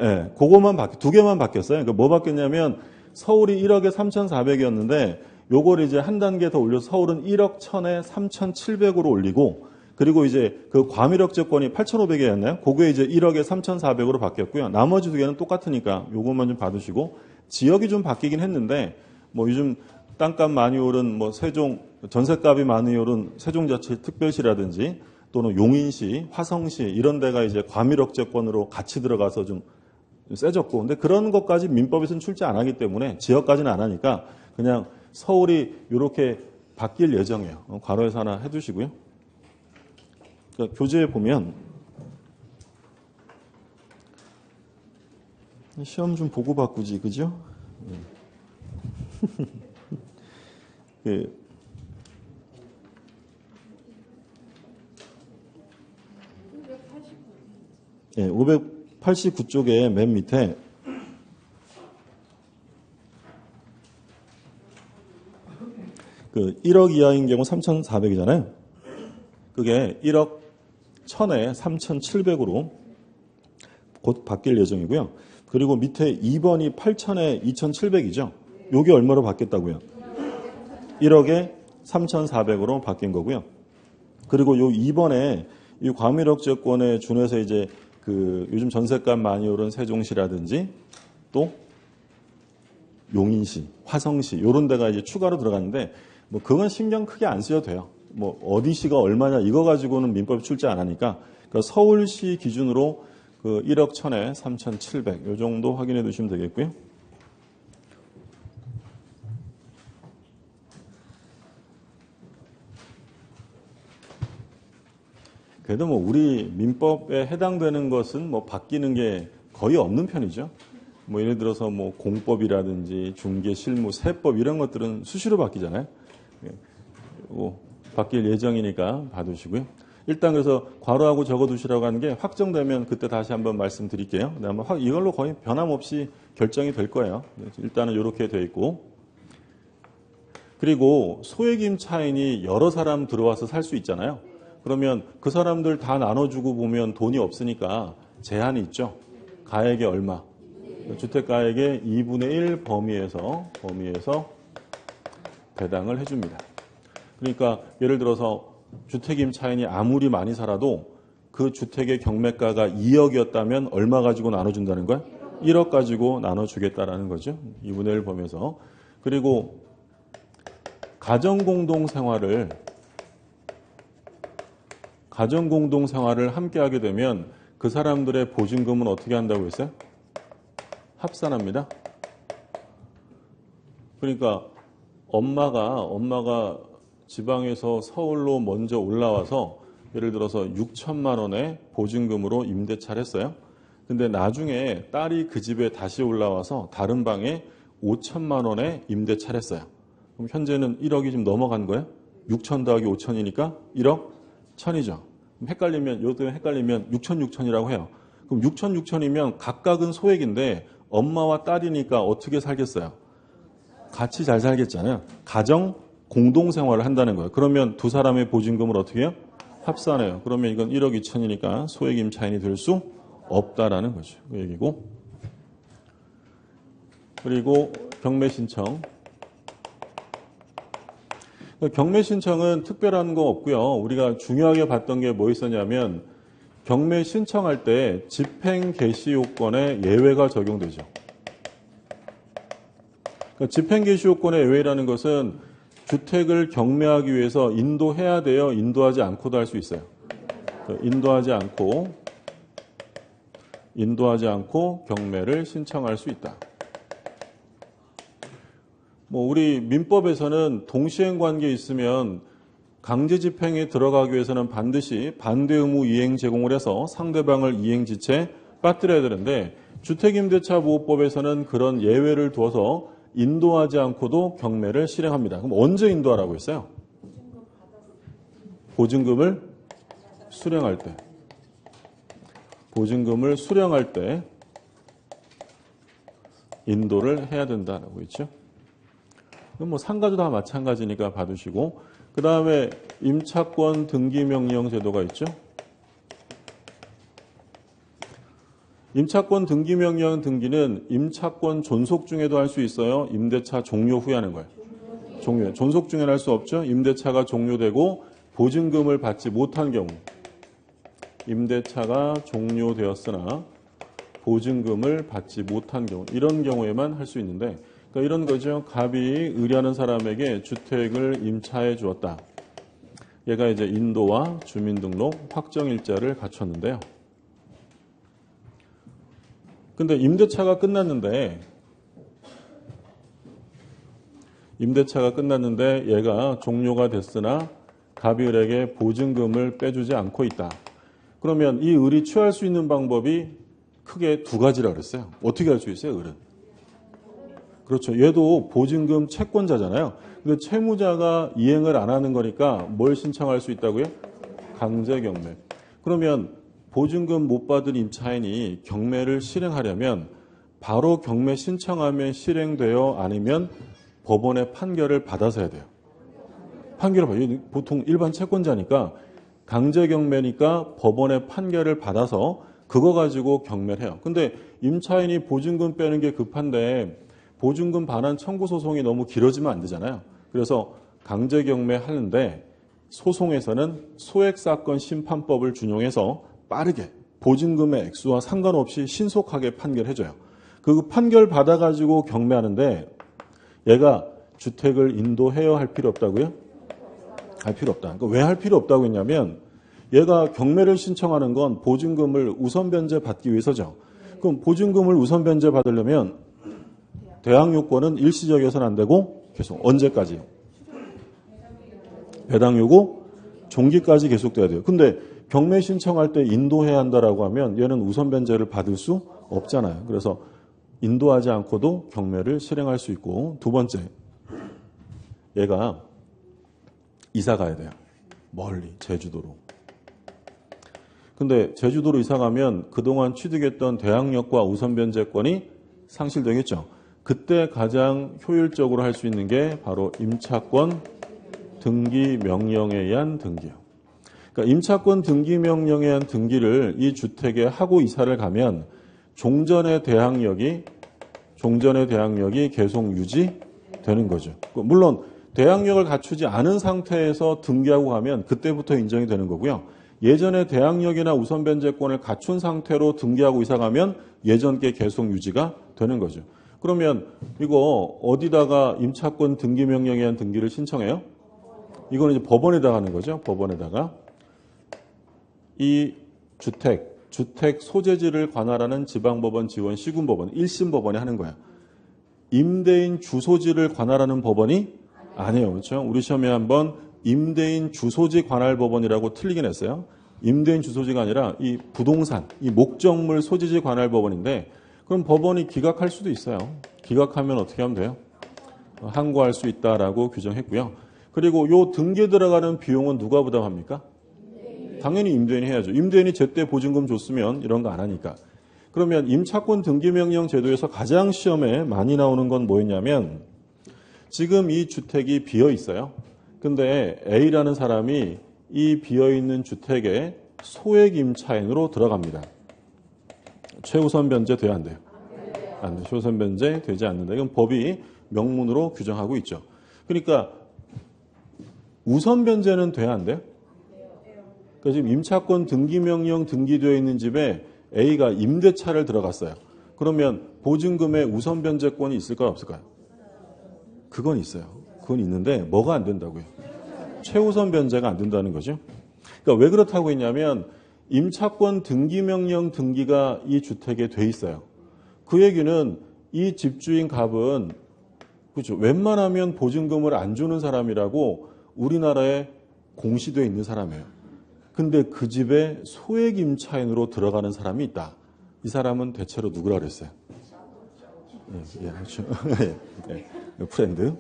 예. 그거만 두 개만 바뀌었어요. 그러니까 뭐 바뀌었냐면 서울이 1억에 3,400이었는데 요걸 이제 한 단계 더 올려서 서울은 1억 1,000에 3,700으로 올리고 그리고 이제 그 과밀억제권이 8,500이었나요? 그게 이제 1억에 3,400으로 바뀌었고요. 나머지 두 개는 똑같으니까 요것만 좀 받으시고 지역이 좀 바뀌긴 했는데 뭐 요즘 땅값 많이 오른 뭐 세종 전셋값이 많이 오른 세종자치특별시라든지 또는 용인시, 화성시 이런 데가 이제 과밀억제권으로 같이 들어가서 좀 세졌고 근데 그런 것까지 민법에서는 출제 안 하기 때문에 지역까지는 안 하니까 그냥 서울이 이렇게 바뀔 예정이에요. 괄호에서 하나 해두시고요. 그러니까 교재에 보면 시험 좀 보고 바꾸지, 그죠? 예, 589쪽에 맨 밑에 그 1억 이하인 경우 3,400이잖아요. 그게 1억 1,000에 3,700으로 곧 바뀔 예정이고요. 그리고 밑에 2번이 8,000에 2,700이죠. 요게 얼마로 바뀌었다고요? 1억에 3,400으로 바뀐 거고요. 그리고 요 2번에 이 과밀억제권에 준해서 이제 그 요즘 전셋값 많이 오른 세종시라든지 또 용인시, 화성시 이런 데가 이제 추가로 들어갔는데 뭐 그건 신경 크게 안 쓰셔도 돼요. 뭐 어디 시가 얼마냐 이거 가지고는 민법이 출제 안 하니까 그러니까 서울시 기준으로 그 1억 1,000에 3,700 이 정도 확인해 두시면 되겠고요. 그래도 뭐 우리 민법에 해당되는 것은 뭐 바뀌는 게 거의 없는 편이죠. 뭐 예를 들어서 뭐 공법이라든지 중개, 실무, 세법 이런 것들은 수시로 바뀌잖아요. 바뀔 예정이니까 봐두시고요. 일단 그래서 괄호하고 적어두시라고 하는 게 확정되면 그때 다시 한번 말씀드릴게요. 아마 이걸로 거의 변함없이 결정이 될 거예요. 일단은 이렇게 돼 있고 그리고 소액 임차인이 여러 사람 들어와서 살 수 있잖아요. 그러면 그 사람들 다 나눠주고 보면 돈이 없으니까 제한이 있죠. 가액이 얼마? 주택가액의 2분의 1 범위에서 배당을 해줍니다. 그러니까 예를 들어서 주택 임차인이 아무리 많이 살아도 그 주택의 경매가가 2억이었다면 얼마 가지고 나눠준다는 거야? 1억 가지고 나눠주겠다라는 거죠. 2분의 1 범위에서. 그리고 가정공동생활을 함께 하게 되면 그 사람들의 보증금은 어떻게 한다고 했어요? 합산합니다. 그러니까 엄마가 지방에서 서울로 먼저 올라와서 예를 들어서 6천만 원의 보증금으로 임대차를 했어요. 근데 나중에 딸이 그 집에 다시 올라와서 다른 방에 5천만 원의 임대차를 했어요. 그럼 현재는 1억이 좀 넘어간 거예요? 6천 더하기 5천이니까 1억 1천이죠. 요 때문에 헷갈리면 6천이라고 해요. 그럼 6천이면 각각은 소액인데 엄마와 딸이니까 어떻게 살겠어요? 같이 잘 살겠잖아요. 가정 공동생활을 한다는 거예요. 그러면 두 사람의 보증금을 어떻게 해요? 합산해요. 그러면 이건 1억 2천이니까 소액 임차인이 될 수 없다라는 거죠. 그 얘기고. 그리고 경매 신청. 경매 신청은 특별한 거 없고요. 우리가 중요하게 봤던 게 뭐 있었냐면 경매 신청할 때 집행 개시 요건에 예외가 적용되죠. 그러니까 집행 개시 요건의 예외라는 것은 주택을 경매하기 위해서 인도해야 돼요. 인도하지 않고도 할 수 있어요. 인도하지 않고 경매를 신청할 수 있다. 뭐 우리 민법에서는 동시행 관계 있으면 강제 집행에 들어가기 위해서는 반드시 반대 의무 이행 제공을 해서 상대방을 이행 지체 빠뜨려야 되는데 주택임대차 보호법에서는 그런 예외를 두어서 인도하지 않고도 경매를 실행합니다. 그럼 언제 인도하라고 했어요? 보증금을 수령할 때. 보증금을 수령할 때 인도를 해야 된다라고 했죠. 뭐 상가도 다 마찬가지니까 봐두시고 그 다음에 임차권 등기명령 제도가 있죠. 임차권 등기명령 등기는 임차권 존속 중에도 할 수 있어요. 임대차 종료 후에 하는 거예요. 종료. 존속 중에는 할 수 없죠. 임대차가 종료되고 보증금을 받지 못한 경우. 임대차가 종료되었으나 보증금을 받지 못한 경우. 이런 경우에만 할 수 있는데 그러니까 이런 거죠. 갑이 의뢰하는 사람에게 주택을 임차해 주었다. 얘가 이제 인도와 주민등록 확정일자를 갖췄는데요. 근데 임대차가 끝났는데 얘가 종료가 됐으나 갑이 을에게 보증금을 빼주지 않고 있다. 그러면 이 을이 취할 수 있는 방법이 크게 두 가지라고 그랬어요. 어떻게 할 수 있어요, 을은? 그렇죠. 얘도 보증금 채권자잖아요. 근데 채무자가 이행을 안 하는 거니까 뭘 신청할 수 있다고요? 강제경매. 그러면 보증금 못 받은 임차인이 경매를 실행하려면 바로 경매 신청하면 실행돼요? 아니면 법원의 판결을 받아서 해야 돼요? 판결을 받아요. 보통 일반 채권자니까 강제경매니까 법원의 판결을 받아서 그거 가지고 경매를 해요. 근데 임차인이 보증금 빼는 게 급한데 보증금 반환 청구 소송이 너무 길어지면 안 되잖아요. 그래서 강제경매 하는데 소송에서는 소액사건 심판법을 준용해서 빠르게 보증금의 액수와 상관없이 신속하게 판결해줘요. 그 판결 받아가지고 경매하는데 얘가 주택을 인도해야 할 필요 없다고요? 할 필요 없다. 그러니까 왜 할 필요 없다고 했냐면 얘가 경매를 신청하는 건 보증금을 우선 변제 받기 위해서죠. 그럼 보증금을 우선 변제 받으려면 대항 요건은 일시적이어서는 안 되고 계속 언제까지? 배당 요구 종기까지 계속돼야 돼요. 근데 경매 신청할 때 인도해야 한다라고 하면 얘는 우선 변제를 받을 수 없잖아요. 그래서 인도하지 않고도 경매를 실행할 수 있고 두 번째 얘가 이사 가야 돼요. 멀리 제주도로. 근데 제주도로 이사 가면 그동안 취득했던 대항력과 우선 변제권이 상실되겠죠. 그때 가장 효율적으로 할 수 있는 게 바로 임차권 등기 명령에 의한 등기요. 그러니까 임차권 등기 명령에 의한 등기를 이 주택에 하고 이사를 가면 종전의 대항력이 계속 유지되는 거죠. 물론 대항력을 갖추지 않은 상태에서 등기하고 가면 그때부터 인정이 되는 거고요. 예전에 대항력이나 우선 변제권을 갖춘 상태로 등기하고 이사 가면 예전 게 계속 유지가 되는 거죠. 그러면 이거 어디다가 임차권 등기 명령에 의한 등기를 신청해요? 이거는 이제 법원에다가 하는 거죠. 법원에다가 이 주택 소재지를 관할하는 지방법원, 지원, 시군법원, 1심 법원이 하는 거야. 임대인 주소지를 관할하는 법원이 아니에요. 그렇죠? 우리 시험에 한번 임대인 주소지 관할 법원이라고 틀리긴 했어요. 임대인 주소지가 아니라 이 부동산, 이 목적물 소지지 관할 법원인데 그럼 법원이 기각할 수도 있어요. 기각하면 어떻게 하면 돼요? 항고할 수 있다라고 규정했고요. 그리고 요 등기에 들어가는 비용은 누가 부담합니까? 당연히 임대인이 해야죠. 임대인이 제때 보증금 줬으면 이런 거 안 하니까. 그러면 임차권 등기명령 제도에서 가장 시험에 많이 나오는 건 뭐였냐면 지금 이 주택이 비어 있어요. 근데 A라는 사람이 이 비어있는 주택에 소액 임차인으로 들어갑니다. 최우선 변제 돼야 안 돼요? 안 돼요. 최우선 변제 되지 않는다. 이건 법이 명문으로 규정하고 있죠. 그러니까 우선 변제는 돼야 안 돼요? 그러니까 지금 임차권 등기명령 등기되어 있는 집에 A가 임대차를 들어갔어요. 그러면 보증금에 우선 변제권이 있을까요? 없을까요? 그건 있어요. 그건 있는데 뭐가 안 된다고요? 최우선 변제가 안 된다는 거죠. 그러니까 왜 그렇다고 했냐면 임차권 등기명령 등기가 이 주택에 돼 있어요. 그 얘기는 이 집주인 갑은 그렇죠. 웬만하면 보증금을 안 주는 사람이라고 우리나라에 공시되어 있는 사람이에요. 근데 그 집에 소액 임차인으로 들어가는 사람이 있다. 이 사람은 대체로 누구라 그랬어요? 예, 그렇죠. 예, 프렌드.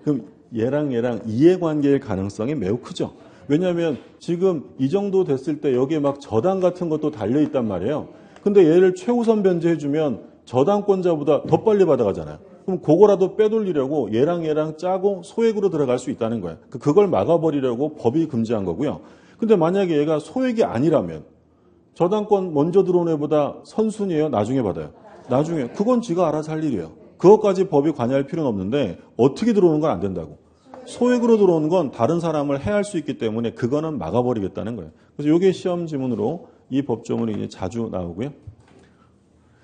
그럼 얘랑 이해관계일 가능성이 매우 크죠. 왜냐하면 지금 이 정도 됐을 때 여기에 막 저당 같은 것도 달려있단 말이에요. 근데 얘를 최우선 변제해주면 저당권자보다 더 빨리 받아가잖아요. 그럼 그거라도 빼돌리려고 얘랑 짜고 소액으로 들어갈 수 있다는 거예요. 그걸 막아버리려고 법이 금지한 거고요. 근데 만약에 얘가 소액이 아니라면 저당권 먼저 들어온 애보다 선순위예요? 나중에 받아요? 나중에. 그건 지가 알아서 할 일이에요. 그것까지 법이 관여할 필요는 없는데 어떻게 들어오는 건 안 된다고. 소액으로 들어오는 건 다른 사람을 해할 수 있기 때문에 그거는 막아버리겠다는 거예요. 그래서 이게 시험 지문으로 이 법조문이 이제 자주 나오고요.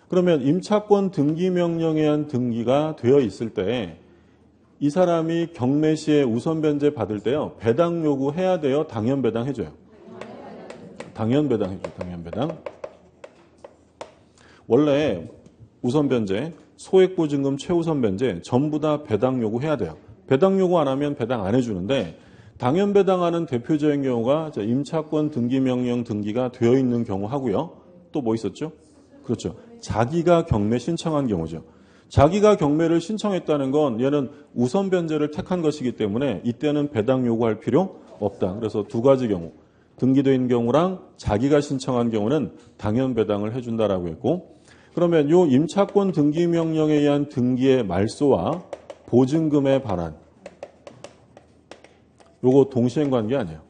그러면 임차권 등기 명령에 의한 등기가 되어 있을 때 이 사람이 경매 시에 우선 변제 받을 때요. 배당 요구해야 돼요? 당연 배당 해줘요? 당연 배당 해줘요. 당연 배당. 원래 우선 변제, 소액 보증금 최우선 변제 전부 다 배당 요구해야 돼요. 배당 요구 안 하면 배당 안 해주는데 당연 배당하는 대표적인 경우가 임차권 등기 명령 등기가 되어 있는 경우 하고요. 또 뭐 있었죠? 그렇죠. 자기가 경매 신청한 경우죠. 자기가 경매를 신청했다는 건 얘는 우선 변제를 택한 것이기 때문에 이때는 배당 요구할 필요 없다. 그래서 두 가지 경우. 등기된 경우랑 자기가 신청한 경우는 당연 배당을 해준다라고 했고 그러면 요 임차권 등기 명령에 의한 등기의 말소와 보증금의 반환. 요거 동시행 관계 아니에요.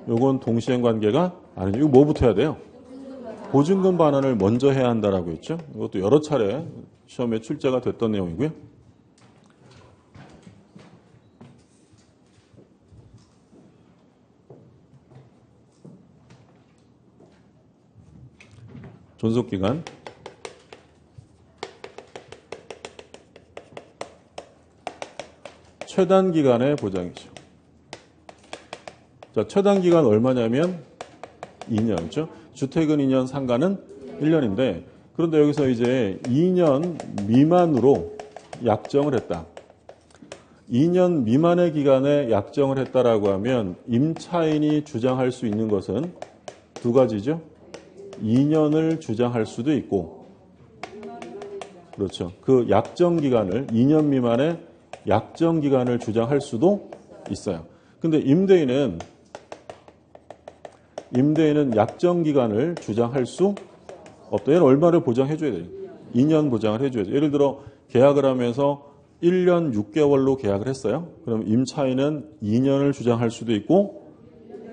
요건 동시행 관계가 아니죠. 이거 뭐부터 해야 돼요? 보증금 반환을 먼저 해야 한다라고 했죠. 이것도 여러 차례 시험에 출제가 됐던 내용이고요. 존속기간. 최단 기간의 보장이죠. 자, 최단 기간 얼마냐면 2년이죠. 주택은 2년, 상가는 1년인데 그런데 여기서 이제 2년 미만으로 약정을 했다. 2년 미만의 기간에 약정을 했다라고 하면 임차인이 주장할 수 있는 것은 두 가지죠. 2년을 주장할 수도 있고, 그렇죠. 그 약정 기간을 2년 미만의 약정 기간을 주장할 수도 있어요. 근데 임대인은 약정 기간을 주장할 수 없다. 얘는 얼마를 보장해줘야 돼요? 2년 보장을 해줘야죠. 예를 들어 계약을 하면서 1년 6개월로 계약을 했어요. 그럼 임차인은 2년을 주장할 수도 있고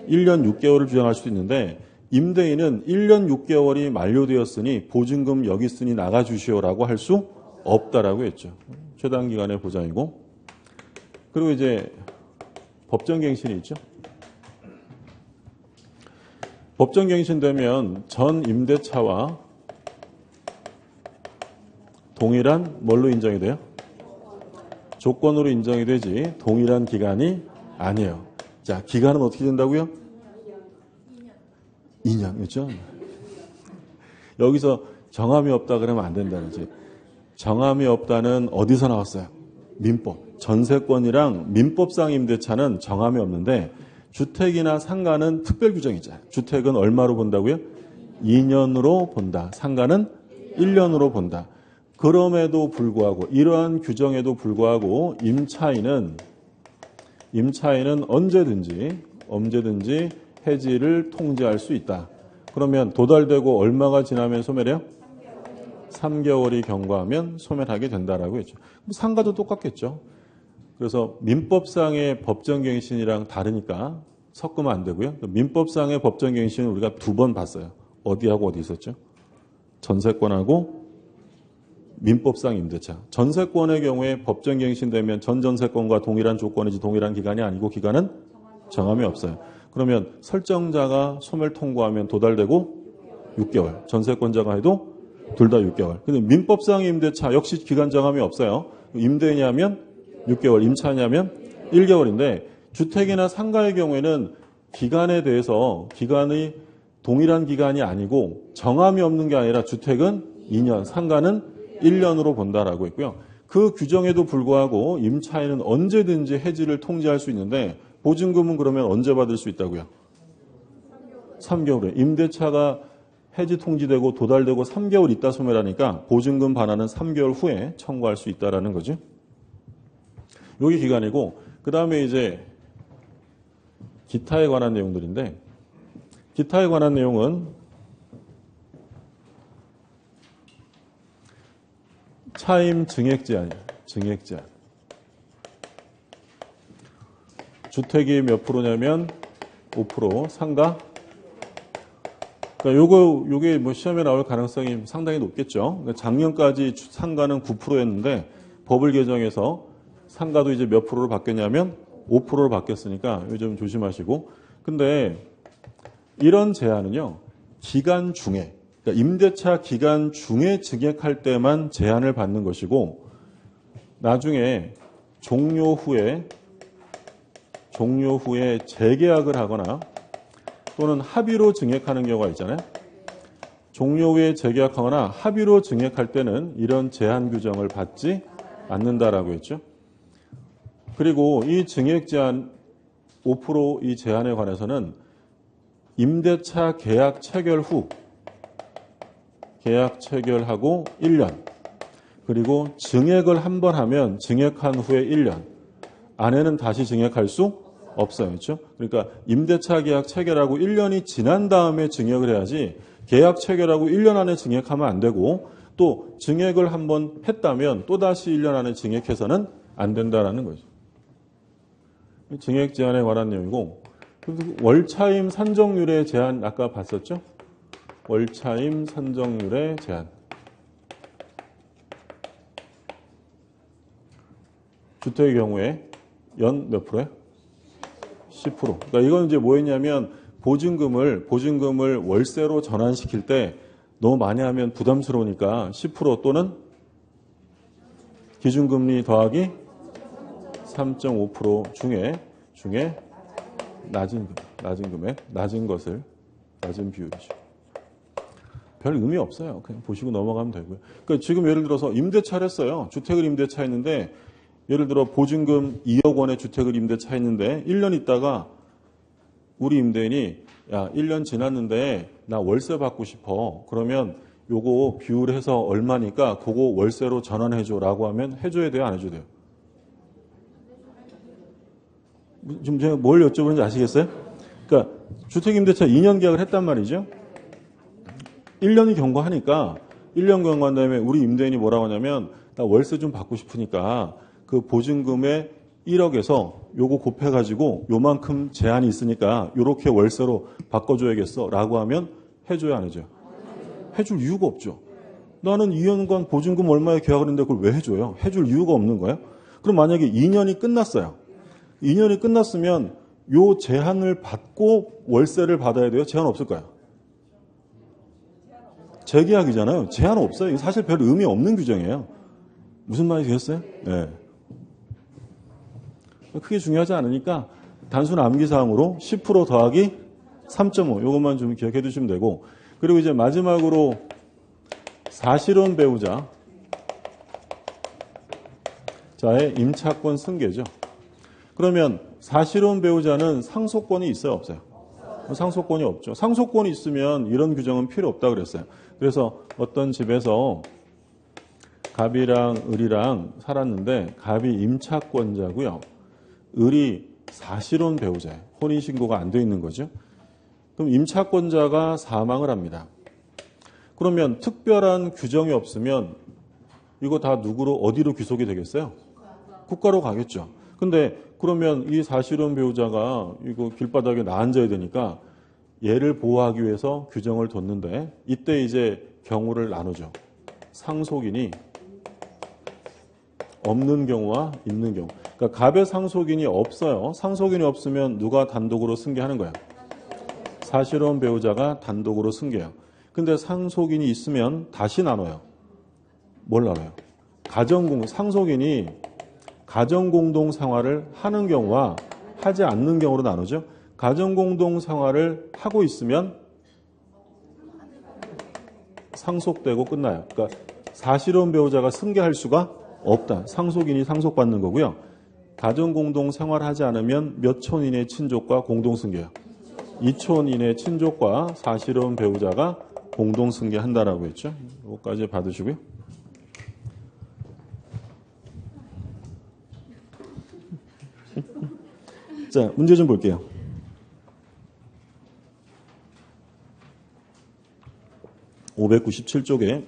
1년 6개월을 주장할 수도 있는데 임대인은 1년 6개월이 만료되었으니 보증금 여기 있으니 나가주시오라고 할 수 없다라고 했죠. 최단 기간의 보장이고. 그리고 이제 법정갱신이 있죠. 법정갱신되면 전 임대차와 동일한 뭘로 인정이 돼요? 조건으로 인정이 되지 동일한 기간이 아니에요. 자, 기간은 어떻게 된다고요? 2년, 그렇죠? 여기서 정함이 없다 그러면 안 된다는 거지. 정함이 없다는 어디서 나왔어요? 민법. 전세권이랑 민법상 임대차는 정함이 없는데 주택이나 상가는 특별 규정이잖아요. 주택은 얼마로 본다고요? 2년으로 본다. 상가는 1년으로 본다. 그럼에도 불구하고 이러한 규정에도 불구하고 임차인은 언제든지 해지를 통지할 수 있다. 그러면 도달되고 얼마가 지나면 소멸해요? 3개월이 경과하면 소멸하게 된다라고 했죠. 상가도 똑같겠죠. 그래서 민법상의 법정갱신이랑 다르니까 섞으면 안 되고요. 민법상의 법정갱신은 우리가 2번 봤어요. 어디하고 어디 있었죠? 전세권하고 민법상 임대차. 전세권의 경우에 법정갱신되면 전전세권과 동일한 조건이지 동일한 기간이 아니고 기간은 정함이 없어요. 그러면 설정자가 소멸 통고하면 도달되고 6개월. 전세권자가 해도 둘 다 6개월. 근데 민법상 임대차 역시 기간 정함이 없어요. 임대냐면 6개월, 임차냐면 1개월인데 주택이나 상가의 경우에는 기간에 대해서 기간이 동일한 기간이 아니고 정함이 없는 게 아니라 주택은 2년, 상가는 1년으로 본다라고 했고요. 그 규정에도 불구하고 임차인은 언제든지 해지를 통지할 수 있는데 보증금은 그러면 언제 받을 수 있다고요? 3개월에. 임대차가 해지 통지되고 도달되고 3개월 있다 소멸하니까 보증금 반환은 3개월 후에 청구할 수 있다라는 거죠. 여기 기간이고 그 다음에 이제 기타에 관한 내용들인데 기타에 관한 내용은 차임 증액 제한이에요. 증액 제한. 주택이 몇 프로냐면 5%, 상가. 그러니까 요게 뭐 시험에 나올 가능성이 상당히 높겠죠. 그러니까 작년까지 상가는 9%였는데 법을 개정해서 상가도 이제 몇 프로로 바뀌었냐면 5%로 바뀌었으니까 요즘 조심하시고. 근데 이런 제한은요, 기간 중에, 그러니까 임대차 기간 중에 증액할 때만 제한을 받는 것이고, 나중에 종료 후에 재계약을 하거나 또는 합의로 증액하는 경우가 있잖아요. 종료 후에 재계약하거나 합의로 증액할 때는 이런 제한 규정을 받지 않는다라고 했죠. 그리고 이 증액 제한 5% 이 제한에 관해서는 임대차 계약 체결 후 계약 체결하고 1년 그리고 증액을 한 번 하면 증액한 후에 1년 안에는 다시 증액할 수 없어요. 그렇죠? 그러니까 임대차 계약 체결하고 1년이 지난 다음에 증액을 해야지 계약 체결하고 1년 안에 증액하면 안 되고 또 증액을 한 번 했다면 또다시 1년 안에 증액해서는 안 된다라는 거죠. 증액 제한에 관한 내용이고 월차임 산정률의 제한 아까 봤었죠? 월차임 산정률의 제한. 주택의 경우에 연 몇 프로예요? 10%. 그러니까 이건 이제 뭐였냐면 보증금을 월세로 전환시킬 때 너무 많이 하면 부담스러우니까 10% 또는 기준금리 더하기 3.5% 중에 낮은 금액, 낮은 비율이죠. 별 의미 없어요. 그냥 보시고 넘어가면 되고요. 그러니까 지금 예를 들어서 임대차를 했어요. 주택을 임대차 했는데 예를 들어 보증금 2억 원의 주택을 임대차 했는데 1년 있다가 우리 임대인이 야 1년 지났는데 나 월세 받고 싶어. 그러면 요거 비율해서 얼마니까 그거 월세로 전환해줘라고 하면 해줘야 돼요? 안 해줘야 돼요? 지금 제가 뭘 여쭤보는지 아시겠어요? 그러니까 주택임대차 2년 계약을 했단 말이죠. 1년이 경과하니까 1년 경과한 다음에 우리 임대인이 뭐라고 하냐면 나 월세 좀 받고 싶으니까 그 보증금의 1억에서 요거 곱해가지고 요만큼 제한이 있으니까 요렇게 월세로 바꿔줘야겠어 라고 하면 해줘야 안 해줘요? 해줄 이유가 없죠. 나는 2년간 보증금 얼마에 계약을 했는데 그걸 왜 해줘요? 해줄 이유가 없는 거예요? 그럼 만약에 2년이 끝났어요. 2년이 끝났으면 요 제한을 받고 월세를 받아야 돼요? 제한 없을까요? 재계약이잖아요. 제한 없어요. 사실 별 의미 없는 규정이에요. 무슨 말이 되겠어요? 네. 크게 중요하지 않으니까 단순 암기사항으로 10% 더하기 3.5 이것만 좀 기억해 두시면 되고 그리고 이제 마지막으로 사실혼 배우자 자의 임차권 승계죠. 그러면 사실혼 배우자는 상속권이 있어요? 없어요? 상속권이 없죠. 상속권이 있으면 이런 규정은 필요 없다 그랬어요. 그래서 어떤 집에서 갑이랑 을이랑 살았는데 갑이 임차권자고요. 을이 사실혼 배우자예요. 혼인신고가 안 돼 있는 거죠. 그럼 임차권자가 사망을 합니다. 그러면 특별한 규정이 없으면 이거 다 누구로 어디로 귀속이 되겠어요? 국가로 가겠죠. 근데 그러면 이 사실혼 배우자가 이거 길바닥에 나앉아야 되니까 얘를 보호하기 위해서 규정을 뒀는데 이때 이제 경우를 나누죠. 상속인이 없는 경우와 있는 경우. 그러니까 갑의 상속인이 없어요. 상속인이 없으면 누가 단독으로 승계하는 거예요? 사실혼 배우자가 단독으로 승계해요. 근데 상속인이 있으면 다시 나눠요. 뭘 나눠요? 상속인이 가정공동 생활을 하는 경우와 하지 않는 경우로 나누죠. 가정공동 생활을 하고 있으면 상속되고 끝나요. 그러니까 사실혼 배우자가 승계할 수가 없다. 상속인이 상속받는 거고요. 가정공동 생활하지 않으면 몇 촌 이내 친족과 공동승계요? 2촌 이내 친족과 사실혼 배우자가 공동승계한다라고 했죠. 이거까지 받으시고요. 자, 문제 좀 볼게요. (597쪽에)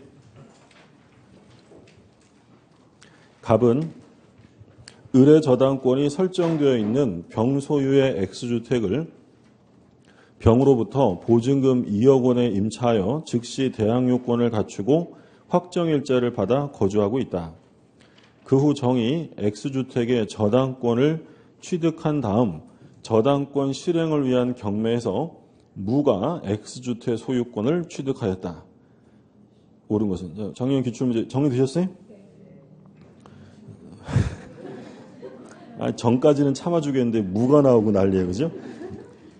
갑은 을의 저당권이 설정되어 있는 병 소유의 X주택을 병으로부터 보증금 2억 원에 임차하여 즉시 대항요건을 갖추고 확정일자를 받아 거주하고 있다. 그 후 정이 X주택의 저당권을 취득한 다음 저당권 실행을 위한 경매에서 무가 X주택 소유권을 취득하였다. 옳은 것은 작년 기출문제 정리되셨어요? 전까지는 참아주겠는데 무가 나오고 난리예요. 그죠?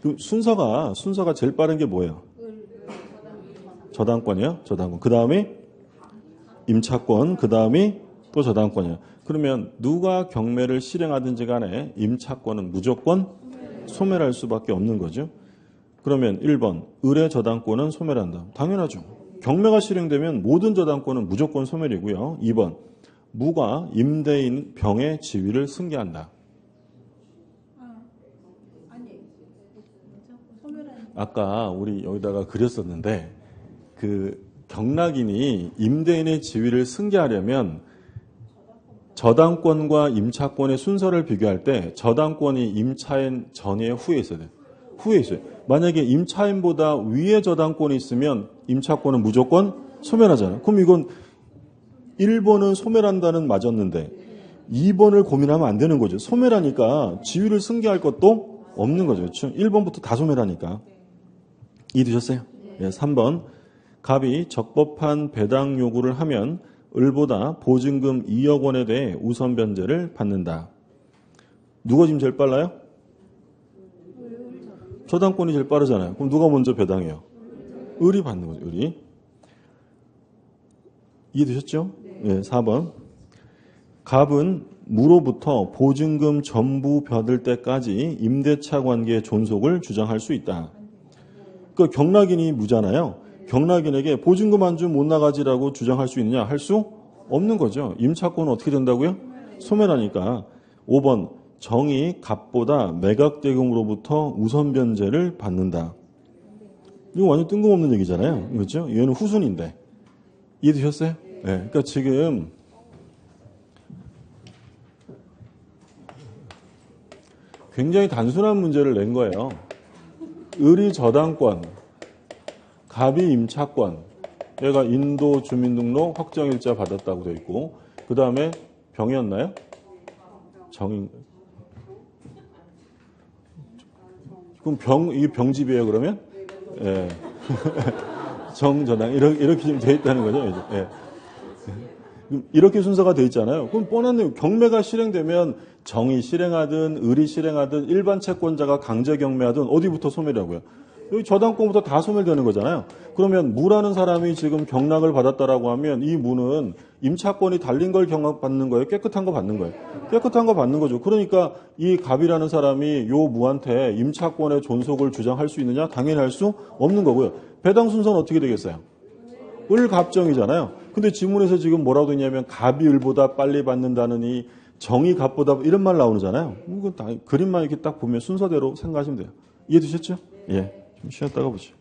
그 순서가 제일 빠른 게 뭐예요? 저당권이요? 저당권. 그 다음에 임차권. 그 다음이 또 저당권이에요. 그러면 누가 경매를 실행하든지 간에 임차권은 무조건 소멸할 수밖에 없는 거죠. 그러면 1번 을의 저당권은 소멸한다. 당연하죠. 경매가 실행되면 모든 저당권은 무조건 소멸이고요. 2번 무가 임대인 병의 지위를 승계한다. 아까 우리 여기다가 그렸었는데 그 경락인이 임대인의 지위를 승계하려면 저당권과 임차권의 순서를 비교할 때 저당권이 임차인 전에 후에 있어야 돼요. 후에 있어요. 만약에 임차인보다 위에 저당권이 있으면 임차권은 무조건 소멸하잖아요. 그럼 이건 1번은 소멸한다는 맞았는데 2번을 고민하면 안 되는 거죠. 소멸하니까 지위를 승계할 것도 없는 거죠. 1번부터 다 소멸하니까. 이해되셨어요? 네, 3번 갑이 적법한 배당 요구를 하면 을보다 보증금 2억 원에 대해 우선 변제를 받는다. 누가 지금 제일 빨라요? 저당권이 제일 빠르잖아요. 그럼 누가 먼저 배당해요? 을이 받는 거죠. 을이. 이해되셨죠? 네. 4번. 갑은 무로부터 보증금 전부 받을 때까지 임대차 관계의 존속을 주장할 수 있다. 그 경락인이 무잖아요. 경락인에게 보증금 안 주면 못 나가지라고 주장할 수 있느냐? 할 수 없는 거죠. 임차권은 어떻게 된다고요? 소멸하니까. 5번. 정이 갑보다 매각대금으로부터 우선 변제를 받는다. 이거 완전 뜬금없는 얘기잖아요. 그렇죠? 얘는 후순인데. 이해되셨어요? 네. 그러니까 지금 굉장히 단순한 문제를 낸 거예요. 을이 저당권, 갑이 임차권, 얘가 인도 주민등록 확정일자 받았다고 돼 있고, 그 다음에 병이었나요? 정인. 그럼 이게 병집이에요, 그러면? 예. 정저당. 이렇게 지금 돼 있다는 거죠, 이제. 예. 이렇게 순서가 돼 있잖아요. 그럼 뻔한 경매가 실행되면 정이 실행하든 을이 실행하든 일반 채권자가 강제 경매하든 어디부터 소멸이라고요? 여기 저당권부터 다 소멸되는 거잖아요. 그러면 무라는 사람이 지금 경락을 받았다라고 하면 이 무는 임차권이 달린 걸 경락받는 거예요? 깨끗한 거 받는 거예요? 깨끗한 거 받는 거죠. 그러니까 이 갑이라는 사람이 요 무한테 임차권의 존속을 주장할 수 있느냐? 당연히 할 수 없는 거고요. 배당 순서는 어떻게 되겠어요? 을갑정이잖아요. 근데 지문에서 지금 뭐라고 했냐면 갑이 을보다 빨리 받는다느니 정이 갑보다 이런 말 나오잖아요. 이건 다 그림만 이렇게 딱 보면 순서대로 생각하시면 돼요. 이해되셨죠? 예. 좀 쉬었다가 보죠.